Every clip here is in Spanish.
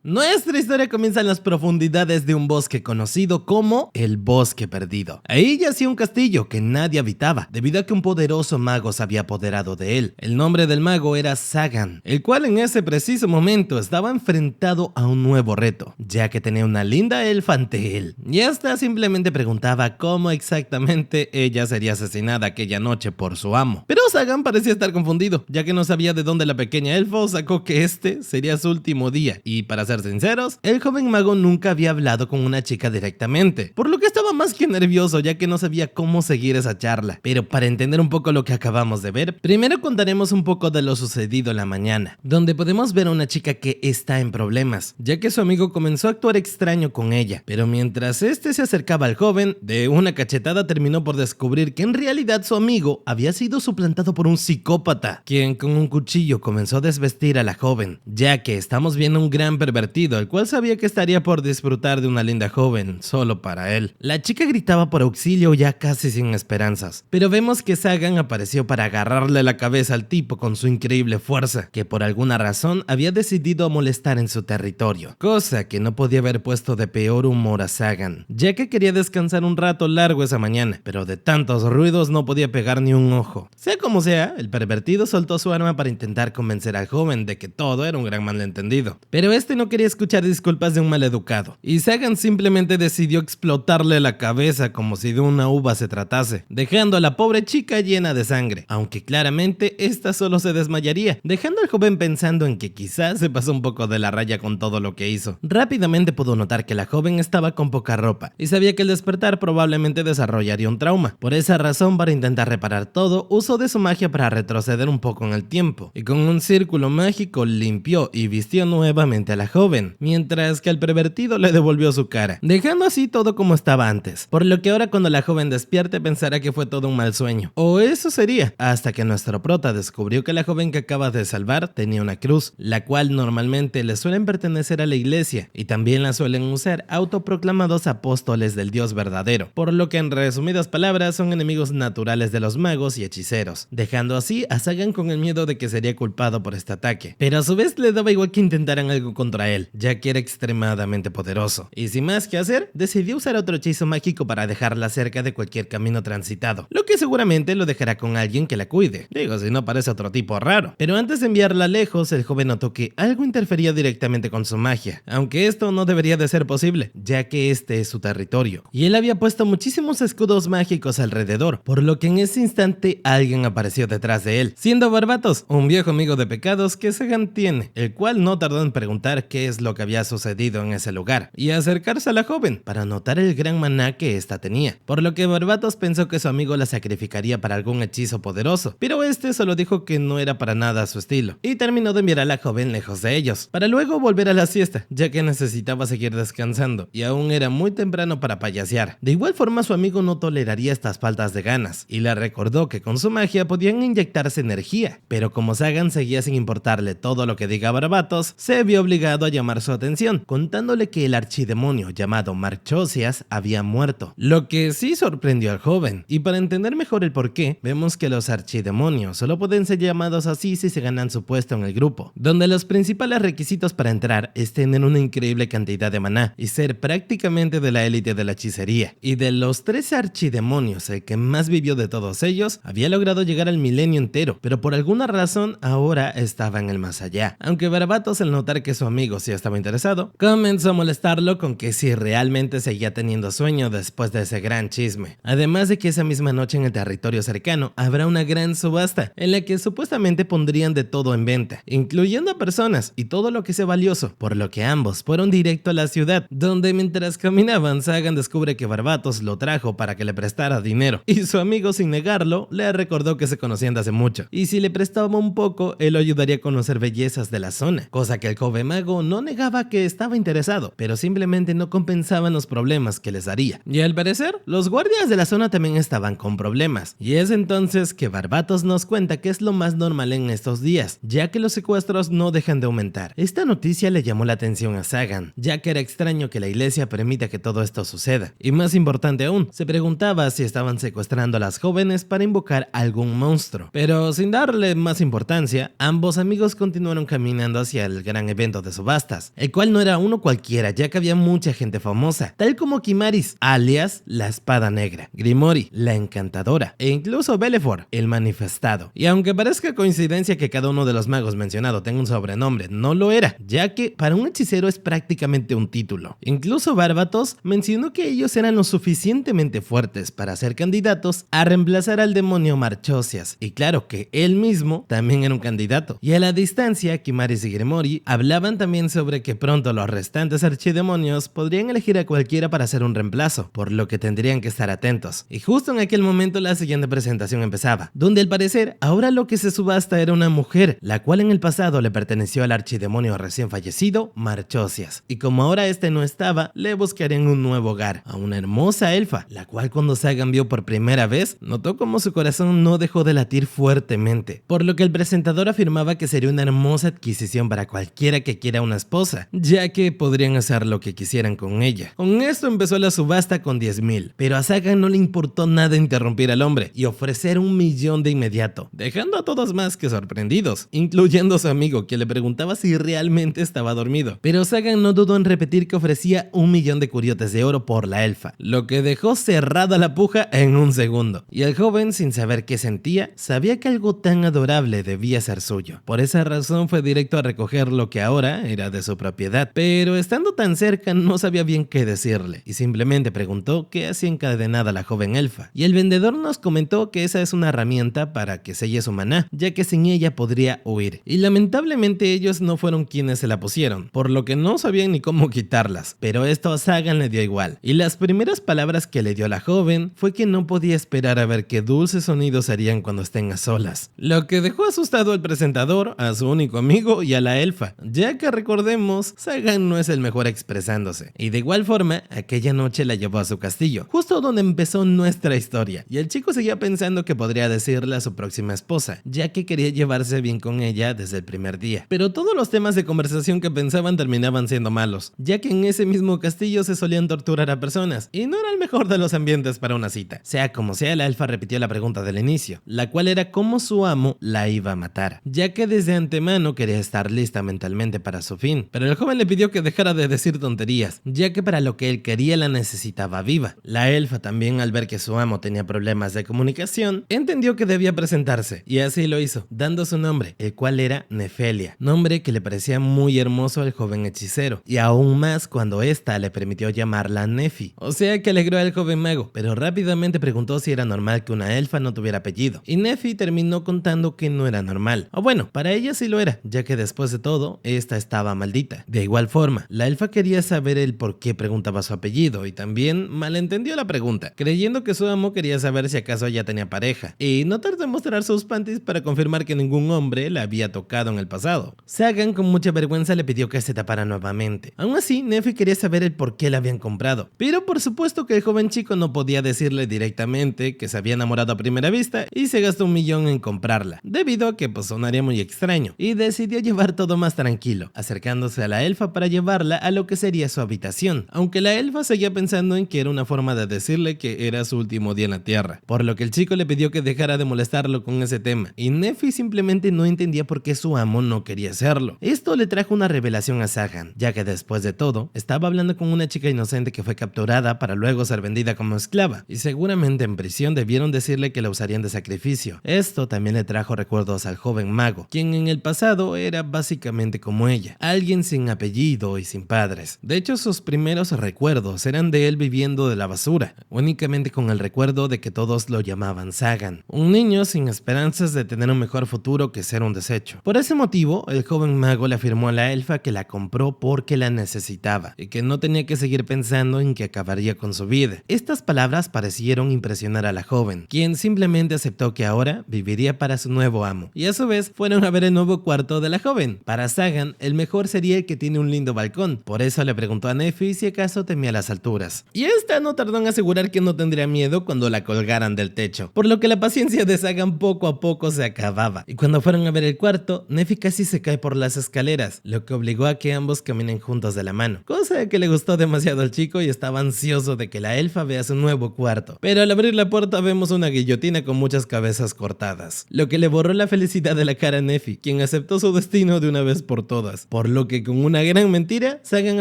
Nuestra historia comienza en las profundidades de un bosque conocido como el Bosque Perdido. Ahí yacía un castillo que nadie habitaba, debido a que un poderoso mago se había apoderado de él. El nombre del mago era Sagan, el cual en ese preciso momento estaba enfrentado a un nuevo reto, ya que tenía una linda elfa ante él. Y esta simplemente preguntaba cómo exactamente ella sería asesinada aquella noche por su amo. Pero Sagan parecía estar confundido, ya que no sabía de dónde la pequeña elfo sacó que este sería su último día. Y para ser sinceros, el joven mago nunca había hablado con una chica directamente, por lo que estaba más que nervioso, ya que no sabía cómo seguir esa charla. Pero para entender un poco lo que acabamos de ver, primero contaremos un poco de lo sucedido en la mañana, donde podemos ver a una chica que está en problemas, ya que su amigo comenzó a actuar extraño con ella. Pero mientras este se acercaba al joven, de una cachetada terminó por descubrir que en realidad su amigo había sido suplantado por un psicópata, quien con un cuchillo comenzó a desvestir a la joven, ya que estamos viendo un gran pervertido, el cual sabía que estaría por disfrutar de una linda joven solo para él. La chica gritaba por auxilio ya casi sin esperanzas, pero vemos que Sagan apareció para agarrarle la cabeza al tipo con su increíble fuerza, que por alguna razón había decidido molestar en su territorio, cosa que no podía haber puesto de peor humor a Sagan, ya que quería descansar un rato largo esa mañana, pero de tantos ruidos no podía pegar ni un ojo. Sea como sea, el pervertido soltó su arma para intentar convencer al joven de que todo era un gran malentendido, pero este no quería escuchar disculpas de un maleducado, y Sagan simplemente decidió explotarle la cabeza como si de una uva se tratase, dejando a la pobre chica llena de sangre, aunque claramente esta solo se desmayaría, dejando al joven pensando en que quizás se pasó un poco de la raya con todo lo que hizo. Rápidamente pudo notar que la joven estaba con poca ropa, y sabía que el despertar probablemente desarrollaría un trauma. Por esa razón, para intentar reparar todo, usó de su magia para retroceder un poco en el tiempo, y con un círculo mágico limpió y vistió nuevamente a la joven, mientras que al pervertido le devolvió su cara, dejando así todo como estaba antes, por lo que ahora cuando la joven despierte pensará que fue todo un mal sueño, o eso sería, hasta que nuestro prota descubrió que la joven que acaba de salvar tenía una cruz, la cual normalmente le suelen pertenecer a la iglesia, y también la suelen usar autoproclamados apóstoles del Dios verdadero, por lo que en resumidas palabras son enemigos naturales de los magos y hechiceros, dejando así a Sagan con el miedo de que sería culpado por este ataque, pero a su vez le daba igual que intentaran algo contra él, ya que era extremadamente poderoso, y sin más que hacer, decidió usar otro hechizo mágico para dejarla cerca de cualquier camino transitado, lo que seguramente lo dejará con alguien que la cuide, digo si no parece otro tipo raro. Pero antes de enviarla lejos, el joven notó que algo interfería directamente con su magia, aunque esto no debería de ser posible, ya que este es su territorio, y él había puesto muchísimos escudos mágicos alrededor, por lo que en ese instante alguien apareció detrás de él, siendo Barbatos, un viejo amigo de pecados que Sagan tiene, el cual no tardó en preguntar qué es lo que había sucedido en ese lugar, y acercarse a la joven para notar el gran maná que ésta tenía, por lo que Barbatos pensó que su amigo la sacrificaría para algún hechizo poderoso, pero este solo dijo que no era para nada su estilo, y terminó de enviar a la joven lejos de ellos, para luego volver a la siesta, ya que necesitaba seguir descansando, y aún era muy temprano para payasear. De igual forma su amigo no toleraría estas faltas de ganas, y le recordó que con su magia podían inyectarse energía, pero como Sagan seguía sin importarle todo lo que diga Barbatos, se vio obligado a llamar su atención, contándole que el archidemonio llamado Marchosias había muerto, lo que sí sorprendió al joven, y para entender mejor el porqué, vemos que los archidemonios solo pueden ser llamados así si se ganan su puesto en el grupo, donde los principales requisitos para entrar es tener una increíble cantidad de maná y ser prácticamente de la élite de la hechicería. Y de los 13 archidemonios, el que más vivió de todos ellos había logrado llegar al milenio entero, pero por alguna razón ahora estaba en el más allá, aunque Barbatos, al notar que su amigo sí estaba interesado, comenzó a molestarlo con que si realmente seguía teniendo sueño después de ese gran chisme, además de que esa misma noche en el territorio cercano habrá una gran subasta en la que supuestamente pondrían de todo en venta, incluyendo a personas y todo lo que sea valioso, por lo que ambos fueron directo a la ciudad, donde mientras caminaban Sagan descubre que Barbatos lo trajo para que le prestara dinero, y su amigo sin negarlo le recordó que se conocían de hace mucho, y si le prestaba un poco él lo ayudaría a conocer bellezas de la zona, cosa que el joven mago no negaba que estaba interesado, pero simplemente no compensaban los problemas que les daría día. Y al parecer, los guardias de la zona también estaban con problemas. Y es entonces que Barbatos nos cuenta que es lo más normal en estos días, ya que los secuestros no dejan de aumentar. Esta noticia le llamó la atención a Sagan, ya que era extraño que la iglesia permita que todo esto suceda. Y más importante aún, se preguntaba si estaban secuestrando a las jóvenes para invocar algún monstruo. Pero sin darle más importancia, ambos amigos continuaron caminando hacia el gran evento de subastas, el cual no era uno cualquiera, ya que había mucha gente famosa, tal como Kimaris, alias la Espada Negra, Grimory, la Encantadora, e incluso Belefort, el Manifestado. Y aunque parezca coincidencia que cada uno de los magos mencionados tenga un sobrenombre, no lo era, ya que para un hechicero es prácticamente un título. Incluso Barbatos mencionó que ellos eran lo suficientemente fuertes para ser candidatos a reemplazar al demonio Marchosias, y claro que él mismo también era un candidato. Y a la distancia, Kimaris y Grimory hablaban también sobre que pronto los restantes archidemonios podrían elegir a cualquiera para hacer un reemplazo, por lo que tendrían que estar atentos. Y justo en aquel momento la siguiente presentación empezaba, donde al parecer ahora lo que se subasta era una mujer, la cual en el pasado le perteneció al archidemonio recién fallecido, Marchosias. Y como ahora este no estaba, le buscarían un nuevo hogar, a una hermosa elfa, la cual cuando Sagan vio por primera vez, notó como su corazón no dejó de latir fuertemente, por lo que el presentador afirmaba que sería una hermosa adquisición para cualquiera que quiera una esposa, ya que podrían hacer lo que quisieran con ella. Con esto empezó la subasta con 10,000, pero a Sagan no le importó nada interrumpir al hombre y ofrecer 1,000,000 de inmediato, dejando a todos más que sorprendidos, incluyendo a su amigo, que le preguntaba si realmente estaba dormido. Pero Sagan no dudó en repetir que ofrecía 1,000,000 de curiotes de oro por la elfa, lo que dejó cerrada la puja en un segundo. Y el joven, sin saber qué sentía, sabía que algo tan adorable debía ser suyo. Por esa razón fue directo a recoger lo que ahora era de su propiedad, pero estando tan cerca no sabía bien qué decirle, y simplemente preguntó qué hacía encadenada la joven elfa. Y el vendedor nos comentó que esa es una herramienta para que selle su maná, ya que sin ella podría huir. Y lamentablemente ellos no fueron quienes se la pusieron, por lo que no sabían ni cómo quitarlas, pero esto a Sagan le dio igual. Y las primeras palabras que le dio la joven fue que no podía esperar a ver qué dulces sonidos harían cuando estén a solas, lo que dejó asustado al presentador, a su único amigo y a la elfa, ya que recordemos, Sagan no es el mejor expresándose. Y de igual forma, aquella noche la llevó a su castillo, justo donde empezó nuestra historia, y el chico seguía pensando que podría decirle a su próxima esposa, ya que quería llevarse bien con ella desde el primer día. Pero todos los temas de conversación que pensaban terminaban siendo malos, ya que en ese mismo castillo se solían torturar a personas, y no era el mejor de los ambientes para una cita. Sea como sea, la elfa repitió la pregunta del inicio, la cual era cómo su amo la iba a matar, ya que desde antemano quería estar lista mentalmente para su fin. Pero el joven le pidió que dejara de decir tonterías, ya que para lo que él quería la necesitaba viva. La elfa también, al ver que su amo tenía problemas de comunicación, entendió que debía presentarse, y así lo hizo, dando su nombre, el cual era Nefelia, nombre que le parecía muy hermoso al joven hechicero, y aún más cuando ésta le permitió llamarla Nefi, o sea que alegró al joven mago, pero rápidamente preguntó si era normal que una elfa no tuviera apellido, y Nefi terminó contando que no era normal, o bueno, para ella sí lo era, ya que después de todo, esta estaba maldita. De igual forma, la elfa quería saber el por qué preguntaba su apellido, y también malentendió la pregunta, creyendo que su amo quería saber si acaso ya tenía pareja, y no tardó en mostrar sus panties para confirmar que ningún hombre la había tocado en el pasado. Sagan con mucha vergüenza le pidió que se tapara nuevamente. Aún así, Nefi quería saber el por qué la habían comprado, pero por supuesto que el joven chico no podía decirle directamente que se había enamorado a primera vista y se gastó 1,000,000 en comprarla, debido a que pues sonaría muy extraño, y decidió llevar todo más tranquilo, acercándose a la elfa para llevarla a lo que sería su habitación, aunque la elfa seguía pensando en que era una forma de decirle que era su último día en la tierra, por lo que el chico le pidió que dejara de molestarlo con ese tema, y Nefi simplemente no entendía por qué su amo no quería hacerlo. Esto le trajo una revelación a Sagan, ya que después de todo, estaba hablando con una chica inocente que fue capturada para luego ser vendida como esclava, y seguramente en prisión debieron decirle que la usarían de sacrificio. Esto también le trajo recuerdos al joven mago, quien en el pasado era básicamente como ella, alguien sin apellido y sin padres. De hecho, sus primeros recuerdos eran de él viviendo de la basura, únicamente con el recuerdo de que todos lo llamaban Sagan, un niño sin esperanzas de tener un mejor futuro que ser un desecho. Por ese motivo, el joven mago le afirmó a la elfa que la compró porque la necesitaba y que no tenía que seguir pensando en que acabaría con su vida. Estas palabras parecieron impresionar a la joven, quien simplemente aceptó que ahora viviría para su nuevo amo, y a su vez fueron a ver el nuevo cuarto de la joven. Para Sagan, el mejor sería el que tiene un lindo balcón, por eso le preguntó a Nefi si acaso temía las alturas. años. Y esta no tardó en asegurar que no tendría miedo cuando la colgaran del techo, por lo que la paciencia de Sagan poco a poco se acababa. Y cuando fueron a ver el cuarto, Neffy casi se cae por las escaleras, lo que obligó a que ambos caminen juntos de la mano, cosa que le gustó demasiado al chico y estaba ansioso de que la elfa vea su nuevo cuarto. Pero al abrir la puerta vemos una guillotina con muchas cabezas cortadas, lo que le borró la felicidad de la cara a Neffy, quien aceptó su destino de una vez por todas, por lo que con una gran mentira, Sagan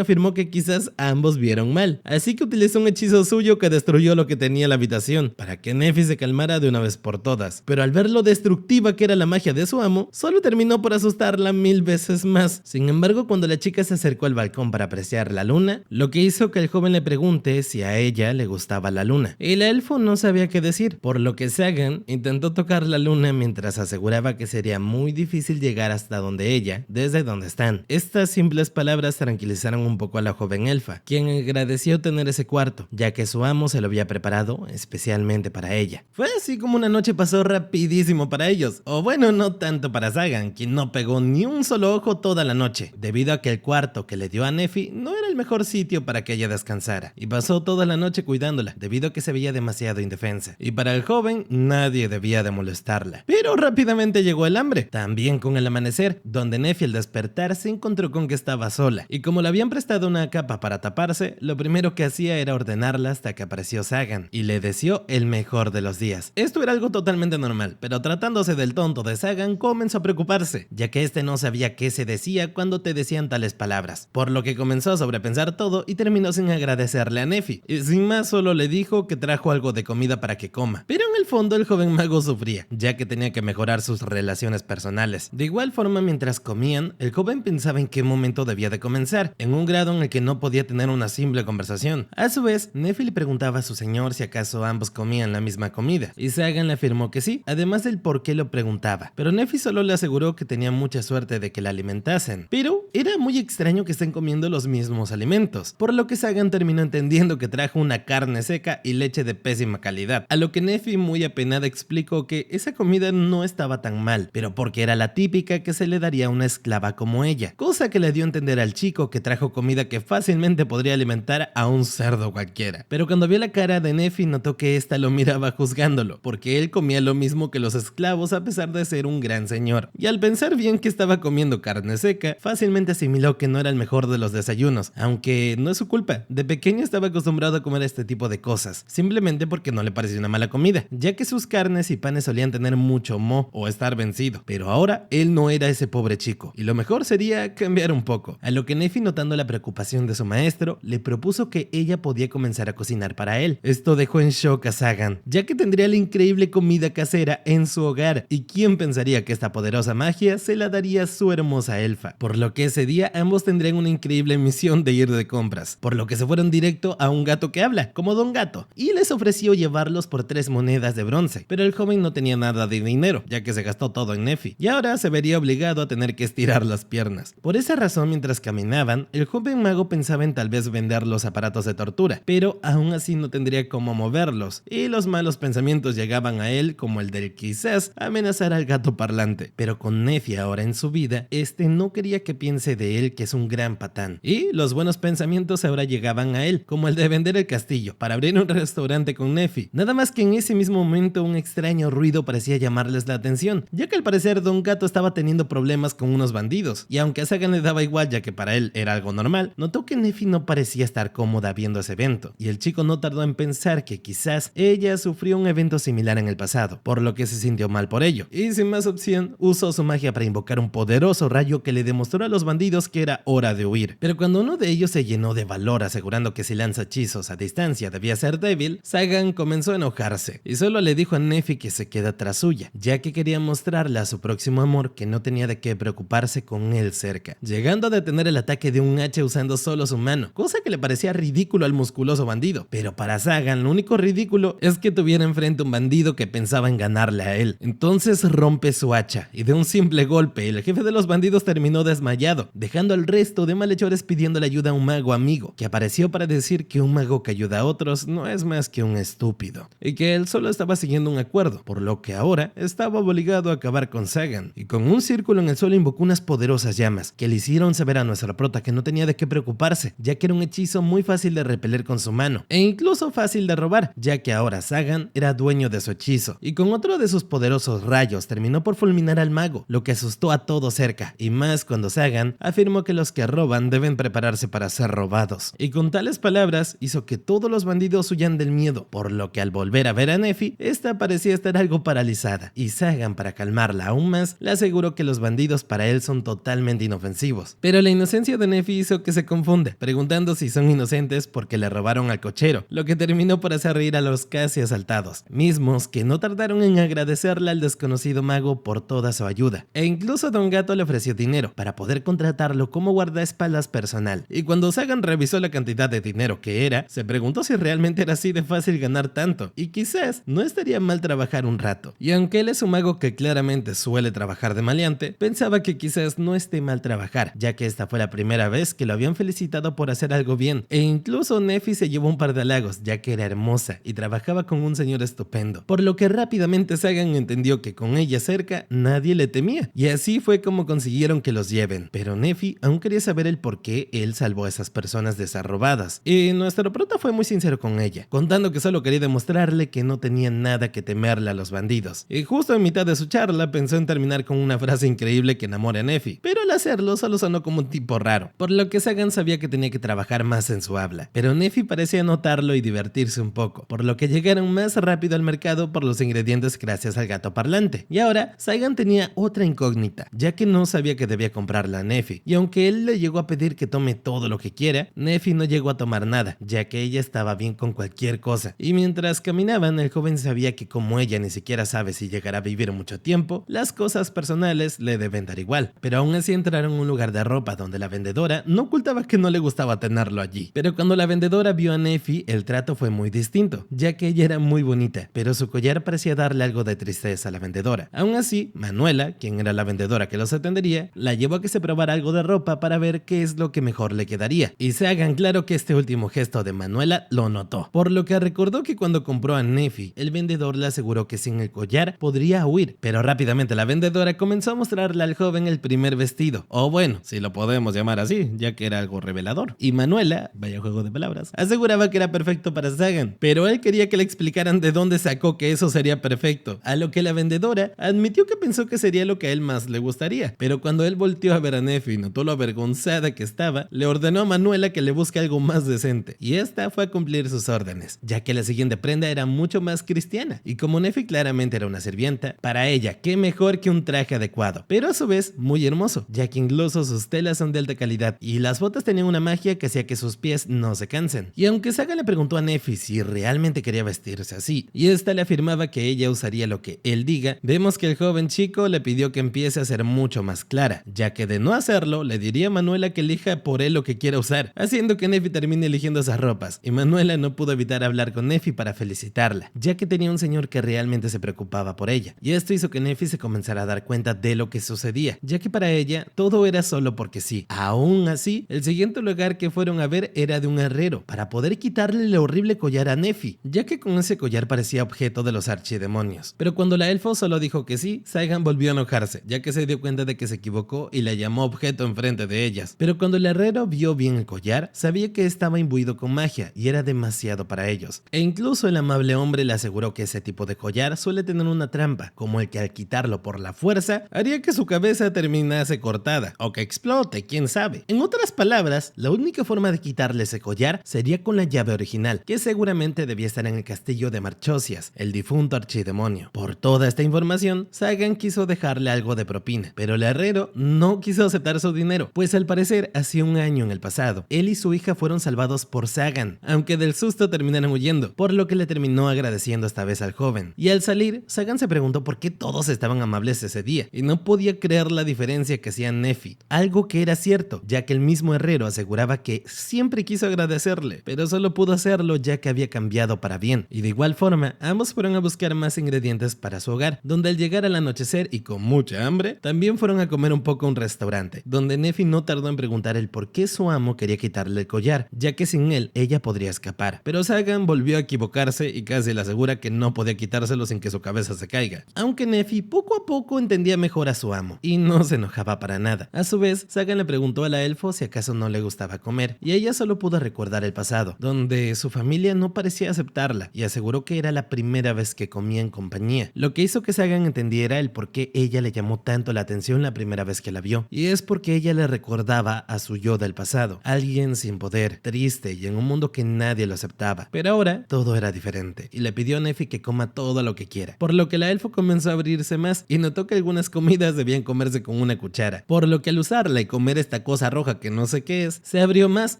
afirmó que quizás ambos vieron mal, así que utilizó un hechizo suyo que destruyó lo que tenía la habitación, para que Neffy se calmara de una vez por todas. Pero al ver lo destructiva que era la magia de su amo, solo terminó por asustarla 1000 veces más. Sin embargo, cuando la chica se acercó al balcón para apreciar la luna, lo que hizo que el joven le pregunte si a ella le gustaba la luna, y el elfo no sabía qué decir, por lo que Sagan intentó tocar la luna mientras aseguraba que sería muy difícil llegar hasta donde ella, desde donde están. Estas simples palabras tranquilizaron un poco a la joven elfa, quien agradeció tener ese cuarto, ya que su amo se lo había preparado especialmente para ella. Fue así como una noche pasó rapidísimo para ellos, o bueno, no tanto para Sagan, quien no pegó ni un solo ojo toda la noche, debido a que el cuarto que le dio a Neffy no era el mejor sitio para que ella descansara, y pasó toda la noche cuidándola, debido a que se veía demasiado indefensa, y para el joven nadie debía de molestarla. Pero rápidamente llegó el hambre, también con el amanecer, donde Neffy al despertar se encontró con que estaba sola, y como le habían prestado una capa para taparse, lo primero que hacía era ordenarla hasta que apareció Sagan, y le deseó el mejor de los días. Esto era algo totalmente normal, pero tratándose del tonto de Sagan, comenzó a preocuparse, ya que este no sabía qué se decía cuando te decían tales palabras, por lo que comenzó a sobrepensar todo y terminó sin agradecerle a Neffy, y sin más solo le dijo que trajo algo de comida para que coma. Pero en el fondo el joven mago sufría, ya que tenía que mejorar sus relaciones personales. De igual forma, mientras comían, el joven pensaba en qué momento debía de comenzar, en un grado en el que no podía tener una simple conversación. A su vez, Neffy le preguntaba a su señor si acaso ambos comían la misma comida, y Sagan le afirmó que sí, además del por qué lo preguntaba. Pero Neffy solo le aseguró que tenía mucha suerte de que la alimentasen. Pero era muy extraño que estén comiendo los mismos alimentos, por lo que Sagan terminó entendiendo que trajo una carne seca y leche de pésima calidad, a lo que Neffy muy apenada explicó que esa comida no estaba tan mal, pero porque era la típica que se le daría a una esclava como ella, cosa que le dio a entender al chico que trajo comida que fácilmente podría alimentar a un cerdo cualquiera. Pero cuando vio la cara de Neffy notó que ésta lo miraba juzgándolo, porque él comía lo mismo que los esclavos a pesar de ser un gran señor, y al pensar bien que estaba comiendo carne seca, fácilmente asimiló que no era el mejor de los desayunos, aunque no es su culpa, de pequeño estaba acostumbrado a comer este tipo de cosas, simplemente porque no le pareció una mala comida, ya que sus carnes y panes solían tener mucho moho o estar vencido, pero ahora él no era ese pobre chico, y lo mejor sería cambiar un poco, a lo que Neffy, notando la preocupación de su maestro, le propuso que ella podía comenzar a cocinar para él. Esto dejó en shock a Sagan, ya que tendría la increíble comida casera en su hogar, y quién pensaría que esta poderosa magia se la daría a su hermosa elfa, por lo que ese día ambos tendrían una increíble misión de ir de compras, por lo que se fueron directo a un gato que habla, como Don Gato, y les ofreció llevarlos por 3 monedas de bronce, pero el joven no tenía nada de dinero, ya que se gastó todo en Neffy, y ahora se vería obligado a tener que estirar las piernas. Por esa razón, mientras caminaban, el joven mago pensaba en tal vez vender los aparatos de tortura, pero aún así no tendría cómo moverlos, y los malos pensamientos llegaban a él como el del quizás amenazar al gato parlante, pero con Neffy ahora en su vida, este no quería que piense de él que es un gran patán, y los buenos pensamientos ahora llegaban a él, como el de vender el castillo para abrir un restaurante con Neffy. Nada más que en ese mismo momento un extraño ruido parecía llamarles la atención, ya que al parecer Don Gato estaba teniendo problemas con unos bandidos, y aunque a Sagan le daba igual ya que para él era algo normal, notó que Neffy no parecía estar cómoda viendo ese evento, y el chico no tardó en pensar que quizás ella sufrió un evento similar en el pasado, por lo que se sintió mal por ello, y sin más opción usó su magia para invocar un poderoso rayo que le demostró a los bandidos que era hora de huir. Pero cuando uno de ellos se llenó de valor asegurando que si lanza hechizos a distancia debía ser débil, Sagan comenzó a enojarse y solo le dijo a Neffy que se queda tras suya, ya que quería mostrarle a su próximo amor que no tenía de qué preocuparse con él cerca, llegando a detener el ataque de un hacha usando solo su mano, cosa que le parecía ridículo al musculoso bandido. Pero para Sagan lo único ridículo es que tuviera enfrente un bandido que pensaba en ganarle a él. Entonces rompe su hacha y de un simple golpe el jefe de los bandidos terminó desmayado, dejando al resto de malhechores pidiéndole ayuda a un mago amigo, que apareció para decir que un mago que ayuda a otros no es más que un estúpido, y que él solo estaba siguiendo un acuerdo, por lo que ahora estaba obligado a acabar con Sagan, y con un círculo en el suelo invocó unas poderosas llamas, que le hicieron saber a nuestra prota que no tenía de qué preocuparse, ya que era un hechizo muy fácil de repeler con su mano, e incluso fácil de robar, ya que ahora Sagan era dueño de su hechizo, y con otro de sus poderosos rayos terminó por fulminar al mago, lo que asustó a todo cerca, y más cuando Sagan afirmó que los que roban deben prepararse para ser robados, y con tales palabras hizo que todos los bandidos huyan del miedo, por lo que al volver a ver a Neffy, esta parecía estar algo paralizada, y Sagan, para calmarla aún más, le aseguró que los bandidos para él son totalmente inofensivos. Pero la inocencia de Neffy hizo que se confunde, preguntando si son inocentes porque le robaron al cochero, lo que terminó por hacer reír a los casi asaltados, mismos que no tardaron en agradecerle al desconocido mago por toda su ayuda, e incluso Don Gato le ofreció dinero para poder contratarlo como guardaespaldas personal. Y cuando Sagan revisó la cantidad de dinero que era, se preguntó si realmente era así de fácil ganar tanto, y quizás no estaría mal trabajar un rato. Y aunque él es un mago que claramente suele trabajar de maleante, pensaba que quizás no esté mal trabajar, ya que esta fue la primera vez que lo habían felicitado por hacer algo bien, e incluso Neffy se llevó un par de halagos, ya que era hermosa y trabajaba con un señor estupendo, por lo que rápidamente Sagan entendió que con ella cerca nadie le temía, y así fue como consiguieron que los lleven. Pero Neffy aún quería saber el por qué él salvó a esas personas de ser robadas, y nuestro prota fue muy sincero con ella, contando que solo quería demostrarle que no tenía nada que temerle a los bandidos, y justo en mitad de su charla pensó en terminar con una frase increíble que enamore a Neffy, pero al hacerlo solo sonó como un tipo raro, por lo que Sagan sabía que tenía que trabajar más en su habla, pero Neffy parecía notarlo y divertirse un poco, por lo que llegaron más rápido al mercado por los ingredientes gracias al gato parlante. Y ahora Sagan tenía otra incógnita, ya que no sabía que debía comprarla a Neffy, y aunque él le llegó a pedir que tome todo lo que quiera, Neffy no llegó a tomar nada, ya que ella estaba bien con cualquier cosa. Y mientras caminaban, el joven sabía que como ella ni siquiera sabe si llegará a vivir mucho tiempo, las cosas personales le deben dar igual. Pero aún así entraron a un lugar de ropa donde la vendedora no ocultaba que no le gustaba tenerlo allí. Pero cuando la vendedora vio a Neffy, el trato fue muy distinto, ya que ella era muy bonita, pero su collar parecía darle algo de tristeza a la vendedora. Aún así, Manuela, quien era la vendedora que los atendería, la llevó a que se probara algo de ropa para ver qué es lo que mejor le quedaría. Y se hagan claro que este último gesto de Manuela lo notó, por lo que recordó que cuando compró a Neffy, el vendedor le aseguró que sin el collar podría huir, pero rápidamente la vendedora comenzó a mostrarle al joven el primer vestido, o bueno, si lo podemos llamar así, ya que era algo revelador. Y Manuela, vaya juego de palabras, aseguraba que era perfecto para Sagan, pero él quería que le explicaran de dónde sacó que eso sería perfecto, a lo que la vendedora admitió que pensó que sería lo que a él más le gustaría, pero cuando él volteó a ver a Neffy y notó lo avergonzada que estaba, le ordenó a Manuela que le busque algo más decente, y esta fue a cumplir sus órdenes, ya que la siguiente prenda era mucho más cristiana, y como Neffy claramente era una sirvienta, para ella qué mejor que un traje adecuado, pero a su vez muy hermoso, ya que incluso sus telas son de alta calidad, y las botas tenían una magia que hacía que sus pies no se cansen. Y aunque Sagan le preguntó a Neffy si realmente quería vestirse así, y esta le afirmaba que ella usaría lo que él diga, vemos que el joven chico le pidió que empiece a ser mucho más clara, ya que de no hacerlo, le diría a Manuela que elija por él lo que quiera usar, haciendo que Neffy termine eligiendo esas ropas, y Manuela no pudo evitar hablar con Neffy para felicitarla, ya que tenía un señor que realmente se preocupaba por ella, y esto hizo que Neffy se comenzara a dar cuenta de lo que sucedía, ya que para ella todo era solo porque sí. Aún así, el siguiente lugar que fueron a ver era de un herrero, para poder quitarle el horrible collar a Neffy, ya que con ese collar parecía objeto de los archidemonios. Pero cuando la elfo solo dijo que sí, Sagan volvió a enojarse, ya que se dio cuenta de que se equivocó y la llamó objeto enfrente de ellas. Pero cuando el herrero vio bien el collar, sabía que estaba imbuido con magia y era demasiado para ellos. E incluso el amable hombre le aseguró que ese tipo de collar suele tener una trampa, como el que al quitarlo por la fuerza, haría que su cabeza terminase cortada, o que explote, quién sabe. En otras palabras, la única forma de quitarle ese collar sería con la llave original, que seguramente debía estar en el castillo de Marchosias, el difunto archidemonio. Por toda esta información, Sagan quiso dejarle algo de propina, pero el herrero no quiso aceptar su dinero, pues al parecer hacía un año en el pasado, él y su hija fueron salvados por Sagan, aunque del susto terminaron huyendo, por lo que le terminó agradeciendo esta vez al joven. Y al salir, Sagan se preguntó por qué todos estaban amables ese día, y no podía creer la diferencia que hacía Neffy, algo que era cierto, ya que el mismo herrero aseguraba que siempre quiso agradecerle, pero solo pudo hacerlo ya que había cambiado para bien. Y de igual forma, ambos fueron a buscar más ingredientes para su hogar, donde al llegar al anochecer y con mucha hambre, también fueron a comer un poco a un restaurante, donde Neffy no tardó en preguntar el por qué su amo quería quitarle el collar, ya que sin él ella podría escapar. Pero Sagan volvió a equivocarse y casi le asegura que no podía quitárselo sin que su cabeza se caiga, aunque Neffy poco a poco entendía mejor a su amo y no se enojaba para nada. A su vez, Sagan le preguntó a la elfo si acaso no le gustaba comer, y ella solo pudo recordar recordar el pasado, donde su familia no parecía aceptarla y aseguró que era la primera vez que comía en compañía, lo que hizo que Sagan entendiera el por qué ella le llamó tanto la atención la primera vez que la vio, y es porque ella le recordaba a su yo del pasado, alguien sin poder, triste y en un mundo que nadie lo aceptaba. Pero ahora todo era diferente y le pidió a Neffy que coma todo lo que quiera, por lo que la elfo comenzó a abrirse más y notó que algunas comidas debían comerse con una cuchara, por lo que al usarla y comer esta cosa roja que no sé qué es, se abrió más,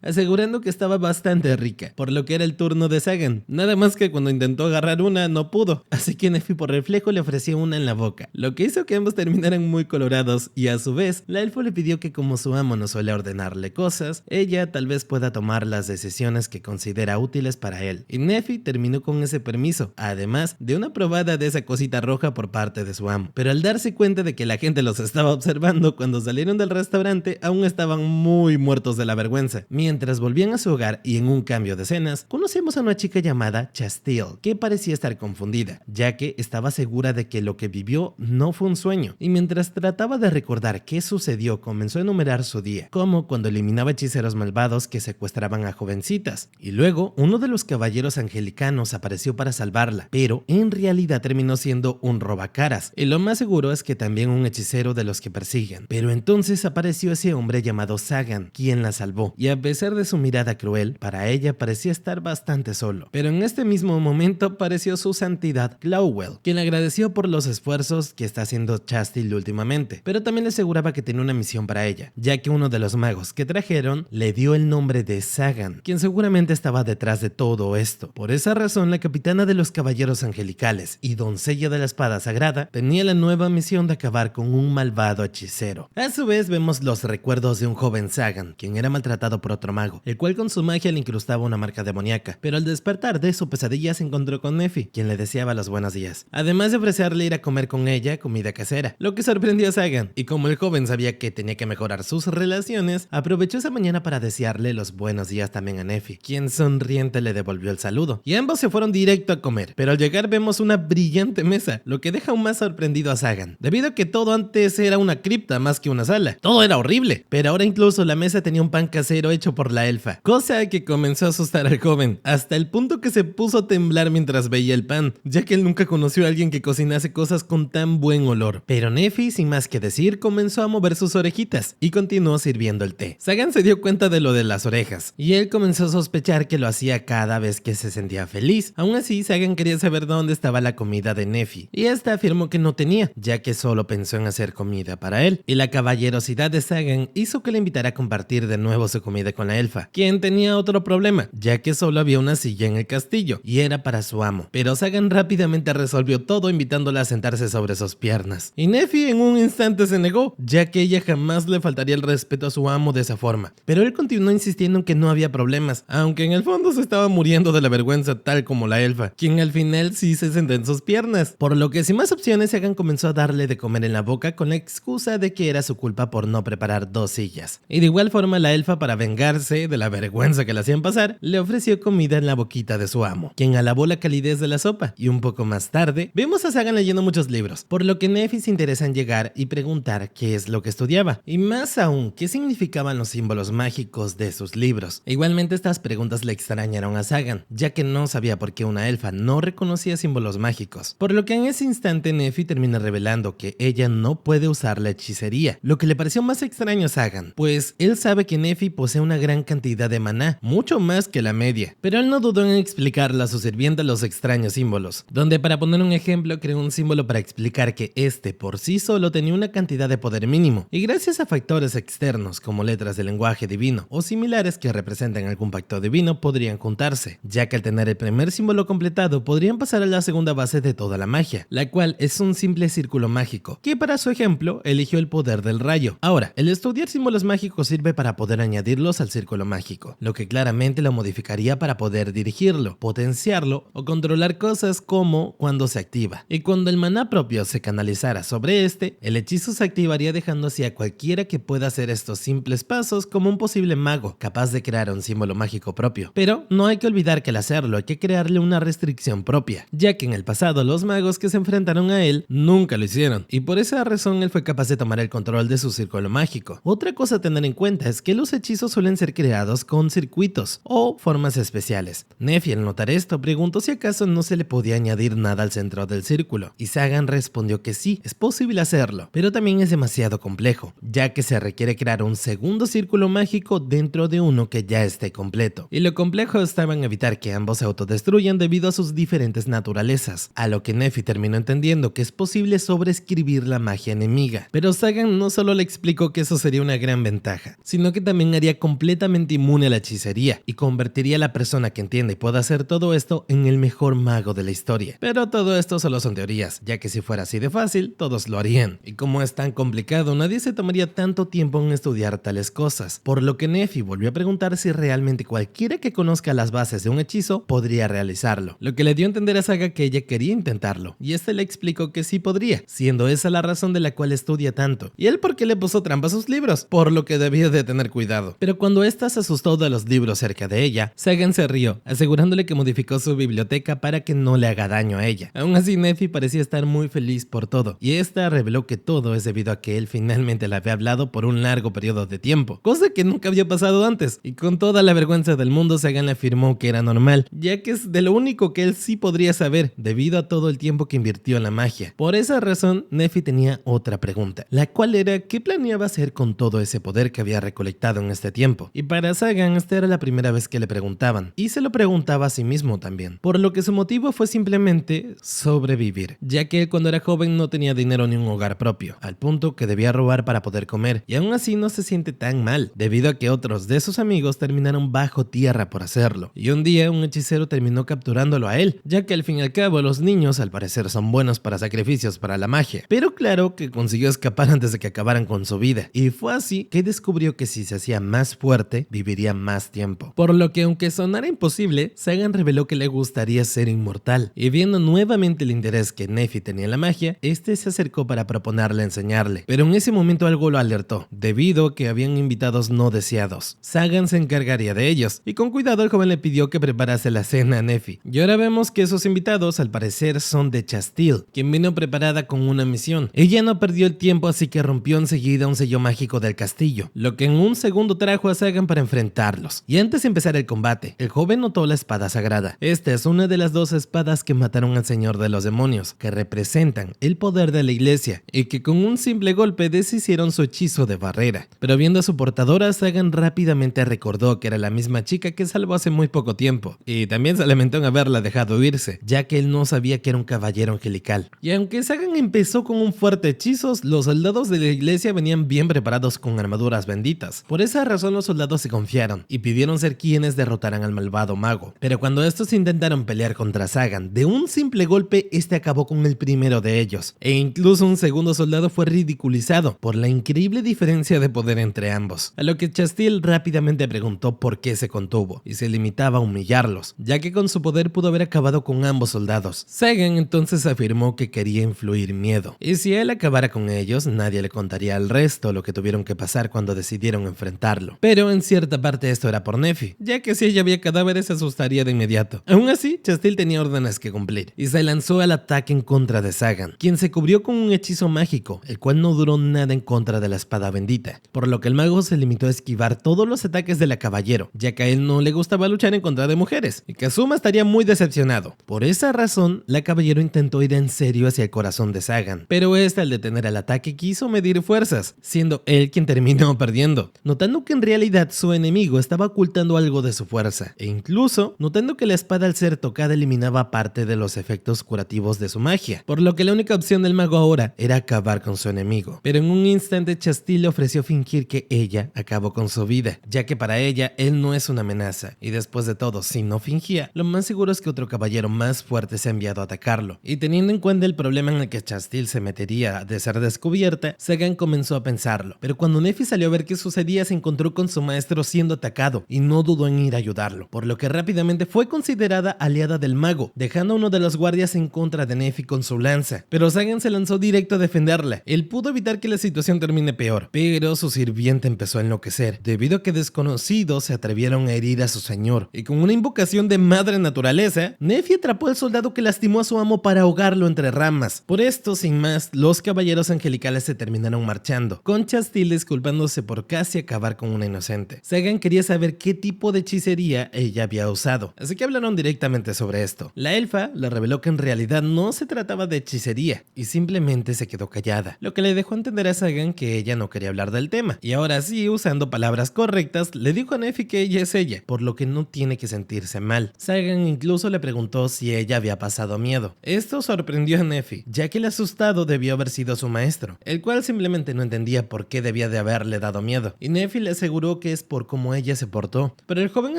asegurando que estaba bastante rica, por lo que era el turno de Sagan. Nada más que cuando intentó agarrar una no pudo, así que Neffy por reflejo le ofreció una en la boca, lo que hizo que ambos terminaran muy colorados, y a su vez la elfo le pidió que como su amo no suele ordenarle cosas, ella tal vez pueda tomar las decisiones que considera útiles para él, y Neffy terminó con ese permiso, además de una probada de esa cosita roja por parte de su amo. Pero al darse cuenta de que la gente los estaba observando cuando salieron del restaurante, aún estaban muy muertos de la vergüenza. Mientras volvían a su hogar y en un cambio de escenas, conocemos a una chica llamada Chastille, que parecía estar confundida, ya que estaba segura de que lo que vivió no fue un sueño, y mientras trataba de recordar qué sucedió, comenzó a enumerar su día, como cuando eliminaba hechiceros malvados que secuestraban a jovencitas, y luego uno de los caballeros angelicanos apareció para salvarla, pero en realidad terminó siendo un robacaras, y lo más seguro es que también un hechicero de los que persiguen. Pero entonces apareció ese hombre llamado Sagan, quien la salvó, y a pesar de su mirada cruel, para ella parecía estar bastante solo. Pero en este mismo momento apareció su santidad Clawell, quien le agradeció por los esfuerzos que está haciendo Chastille últimamente, pero también le aseguraba que tenía una misión para ella, ya que uno de los magos que trajeron le dio el nombre de Sagan, quien seguramente estaba detrás de todo esto. Por esa razón, la capitana de los caballeros angelicales y doncella de la espada sagrada tenía la nueva misión de acabar con un malvado hechicero. A su vez vemos los recuerdos de un joven Sagan, quien era maltratado por otro mago, el cual con su magia le incrustaba una marca demoníaca, pero al despertar de su pesadilla se encontró con Neffy, quien le deseaba los buenos días, además de ofrecerle ir a comer con ella comida casera, lo que sorprendió a Sagan, y como el joven sabía que tenía que mejorar sus relaciones, aprovechó esa mañana para desearle los buenos días también a Neffy, quien sonriente le devolvió el saludo, y ambos se fueron directo a comer, pero al llegar vemos una brillante mesa, lo que deja aún más sorprendido a Sagan, debido a que todo antes era una cripta más que una sala. Todo era horrible, pero ahora incluso la mesa tenía un pan casero hecho por la elfa, cosa que comenzó a asustar al joven, hasta el punto que se puso a temblar mientras veía el pan, ya que él nunca conoció a alguien que cocinase cosas con tan buen olor. Pero Neffy, sin más que decir, comenzó a mover sus orejitas y continuó sirviendo el té. Sagan se dio cuenta de lo de las orejas, y él comenzó a sospechar que lo hacía cada vez que se sentía feliz. Aún así, Sagan quería saber dónde estaba la comida de Neffy, y esta afirmó que no tenía, ya que solo pensó en hacer comida para él, y la caballerosidad de Sagan hizo que le invitara a compartir de nuevo su comida con la elfa, quien tenía otro problema, ya que solo había una silla en el castillo, y era para su amo. Pero Sagan rápidamente resolvió todo invitándola a sentarse sobre sus piernas, y Neffy en un instante se negó, ya que ella jamás le faltaría el respeto a su amo de esa forma. Pero él continuó insistiendo en que no había problemas, aunque en el fondo se estaba muriendo de la vergüenza tal como la elfa, quien al final sí se sentó en sus piernas, por lo que sin más opciones Sagan comenzó a darle de comer en la boca con la excusa de que era su culpa por no preparar 2 sillas. Y de igual forma la elfa, para vengarse de la vergüenza que le hacían pasar, le ofreció comida en la boquita de su amo, quien alabó la calidez de la sopa, y un poco más tarde vemos a Sagan leyendo muchos libros, por lo que Neffy se interesa en llegar y preguntar qué es lo que estudiaba, y más aún qué significaban los símbolos mágicos de sus libros. Igualmente estas preguntas le extrañaron a Sagan, ya que no sabía por qué una elfa no reconocía símbolos mágicos, por lo que en ese instante Neffy termina revelando que ella no puede usar la hechicería, lo que le pareció más extraño a Sagan, pues él sabe que Neffy posee una gran cantidad de maná, mucho más que la media, pero él no dudó en explicarle a su sirvienta los extraños símbolos, donde para poner un ejemplo creó un símbolo para explicar que este por sí solo tenía una cantidad de poder mínimo, y gracias a factores externos como letras del lenguaje divino o similares que representan algún pacto divino podrían juntarse, ya que al tener el primer símbolo completado podrían pasar a la segunda base de toda la magia, la cual es un simple círculo mágico, que para su ejemplo eligió el poder del rayo. Ahora, el estudiar símbolos mágicos sirve para poder añadirlos al círculo mágico, lo que claramente lo modificaría para poder dirigirlo, potenciarlo o controlar cosas como cuando se activa. Y cuando el maná propio se canalizara sobre este, el hechizo se activaría dejando así a cualquiera que pueda hacer estos simples pasos como un posible mago capaz de crear un símbolo mágico propio. Pero no hay que olvidar que al hacerlo hay que crearle una restricción propia, ya que en el pasado los magos que se enfrentaron a él nunca lo hicieron, y por esa razón él fue capaz de tomar el control de su círculo mágico. Otra cosa a tener en cuenta es que los hechizos suelen ser creados con con circuitos o formas especiales. Nephi, al notar esto, preguntó si acaso no se le podía añadir nada al centro del círculo, y Sagan respondió que sí, es posible hacerlo, pero también es demasiado complejo, ya que se requiere crear un segundo círculo mágico dentro de uno que ya esté completo, y lo complejo estaba en evitar que ambos se autodestruyan debido a sus diferentes naturalezas, a lo que Nephi terminó entendiendo que es posible sobreescribir la magia enemiga. Pero Sagan no solo le explicó que eso sería una gran ventaja, sino que también haría completamente inmune a la hechicería y convertiría a la persona que entiende y pueda hacer todo esto en el mejor mago de la historia. Pero todo esto solo son teorías, ya que si fuera así de fácil, todos lo harían. Y como es tan complicado, nadie se tomaría tanto tiempo en estudiar tales cosas, por lo que Nephi volvió a preguntar si realmente cualquiera que conozca las bases de un hechizo podría realizarlo, lo que le dio a entender a Saga que ella quería intentarlo, y este le explicó que sí podría, siendo esa la razón de la cual estudia tanto, y él porque le puso trampa a sus libros, por lo que debía de tener cuidado. Pero cuando ésta se asustó de los libros cerca de ella, Sagan se rió, asegurándole que modificó su biblioteca para que no le haga daño a ella. Aún así, Nephi parecía estar muy feliz por todo, y esta reveló que todo es debido a que él finalmente le había hablado por un largo periodo de tiempo, cosa que nunca había pasado antes, y con toda la vergüenza del mundo, Sagan le afirmó que era normal, ya que es de lo único que él sí podría saber, debido a todo el tiempo que invirtió en la magia. Por esa razón, Nephi tenía otra pregunta, la cual era ¿qué planeaba hacer con todo ese poder que había recolectado en este tiempo? Y para Sagan, esta era la primera vez que le preguntaban, y se lo preguntaba a sí mismo también, por lo que su motivo fue simplemente sobrevivir, ya que él cuando era joven no tenía dinero ni un hogar propio, al punto que debía robar para poder comer, y aún así no se siente tan mal, debido a que otros de sus amigos terminaron bajo tierra por hacerlo, y un día un hechicero terminó capturándolo a él, ya que al fin y al cabo los niños al parecer son buenos para sacrificios para la magia, pero claro que consiguió escapar antes de que acabaran con su vida, y fue así que descubrió que si se hacía más fuerte, viviría más tiempo, por lo que aunque sonara imposible, Sagan reveló que le gustaría ser inmortal, y viendo nuevamente el interés que Nephi tenía en la magia, este se acercó para proponerle enseñarle, pero en ese momento algo lo alertó, debido a que habían invitados no deseados. Sagan se encargaría de ellos, y con cuidado el joven le pidió que preparase la cena a Nephi, y ahora vemos que esos invitados al parecer son de Chastille, quien vino preparada con una misión. Ella no perdió el tiempo, así que rompió enseguida un sello mágico del castillo, lo que en un segundo trajo a Sagan para enfrentarlos. Y antes de empezar el combate, el joven notó la espada sagrada. Esta es una de las 2 espadas que mataron al señor de los demonios, que representan el poder de la iglesia, y que con un simple golpe deshicieron su hechizo de barrera. Pero viendo a su portadora, Sagan rápidamente recordó que era la misma chica que salvó hace muy poco tiempo, y también se lamentó en haberla dejado irse, ya que él no sabía que era un caballero angelical. Y aunque Sagan empezó con un fuerte hechizo, los soldados de la iglesia venían bien preparados con armaduras benditas. Por esa razón los soldados se confiaron y pidieron ser quienes derrotaran al malvado mago. Pero cuando estos intentaron pelear contra Sagan, de un simple golpe este acabó con el primero de ellos, e incluso un segundo soldado fue ridiculizado por la increíble diferencia de poder entre ambos, a lo que Chastille rápidamente preguntó por qué se contuvo y se limitaba a humillarlos, ya que con su poder pudo haber acabado con ambos soldados. Sagan entonces afirmó que quería influir miedo, y si él acabara con ellos, nadie le contaría al resto lo que tuvieron que pasar cuando decidieron enfrentarlo. Pero en cierta parte esto era por Nephi, ya que si ella veía cadáveres se asustaría de inmediato. Aún así, Chastille tenía órdenes que cumplir, y se lanzó al ataque en contra de Sagan, quien se cubrió con un hechizo mágico, el cual no duró nada en contra de la espada bendita, por lo que el mago se limitó a esquivar todos los ataques de la caballero, ya que a él no le gustaba luchar en contra de mujeres, y Kazuma estaría muy decepcionado. Por esa razón, la caballero intentó ir en serio hacia el corazón de Sagan, pero este al detener el ataque quiso medir fuerzas, siendo él quien terminó perdiendo, notando que en realidad su enemigo estaba ocultando algo de su fuerza, e incluso notando que la espada al ser tocada eliminaba parte de los efectos curativos de su magia, por lo que la única opción del mago ahora era acabar con su enemigo. Pero en un instante Chastille le ofreció fingir que ella acabó con su vida, ya que para ella él no es una amenaza, y después de todo, si no fingía, lo más seguro es que otro caballero más fuerte se ha enviado a atacarlo. Y teniendo en cuenta el problema en el que Chastille se metería de ser descubierta, Sagan comenzó a pensarlo, pero cuando Nephi salió a ver qué sucedía se encontró con su maestro siendo atacado y no dudó en ir a ayudarlo, por lo que rápidamente fue considerada aliada del mago, dejando a uno de los guardias en contra de Nephi con su lanza. Pero Sagan se lanzó directo a defenderla. Él pudo evitar que la situación termine peor, pero su sirviente empezó a enloquecer, debido a que desconocidos se atrevieron a herir a su señor, y con una invocación de madre naturaleza, Nephi atrapó al soldado que lastimó a su amo para ahogarlo entre ramas. Por esto, sin más, los caballeros angelicales se terminaron marchando, con Chastille disculpándose por casi acabar con una inocente. Sagan quería saber qué tipo de hechicería ella había usado, así que hablaron directamente sobre esto. La elfa le reveló que en realidad no se trataba de hechicería y simplemente se quedó callada, lo que le dejó entender a Sagan que ella no quería hablar del tema. Y ahora sí, usando palabras correctas, le dijo a Neffy que ella es ella, por lo que no tiene que sentirse mal. Sagan incluso le preguntó si ella había pasado miedo. Esto sorprendió a Neffy, ya que el asustado debió haber sido su maestro, el cual simplemente no entendía por qué debía de haberle dado miedo, y Neffy le aseguró que es por cómo ella se portó. Pero el joven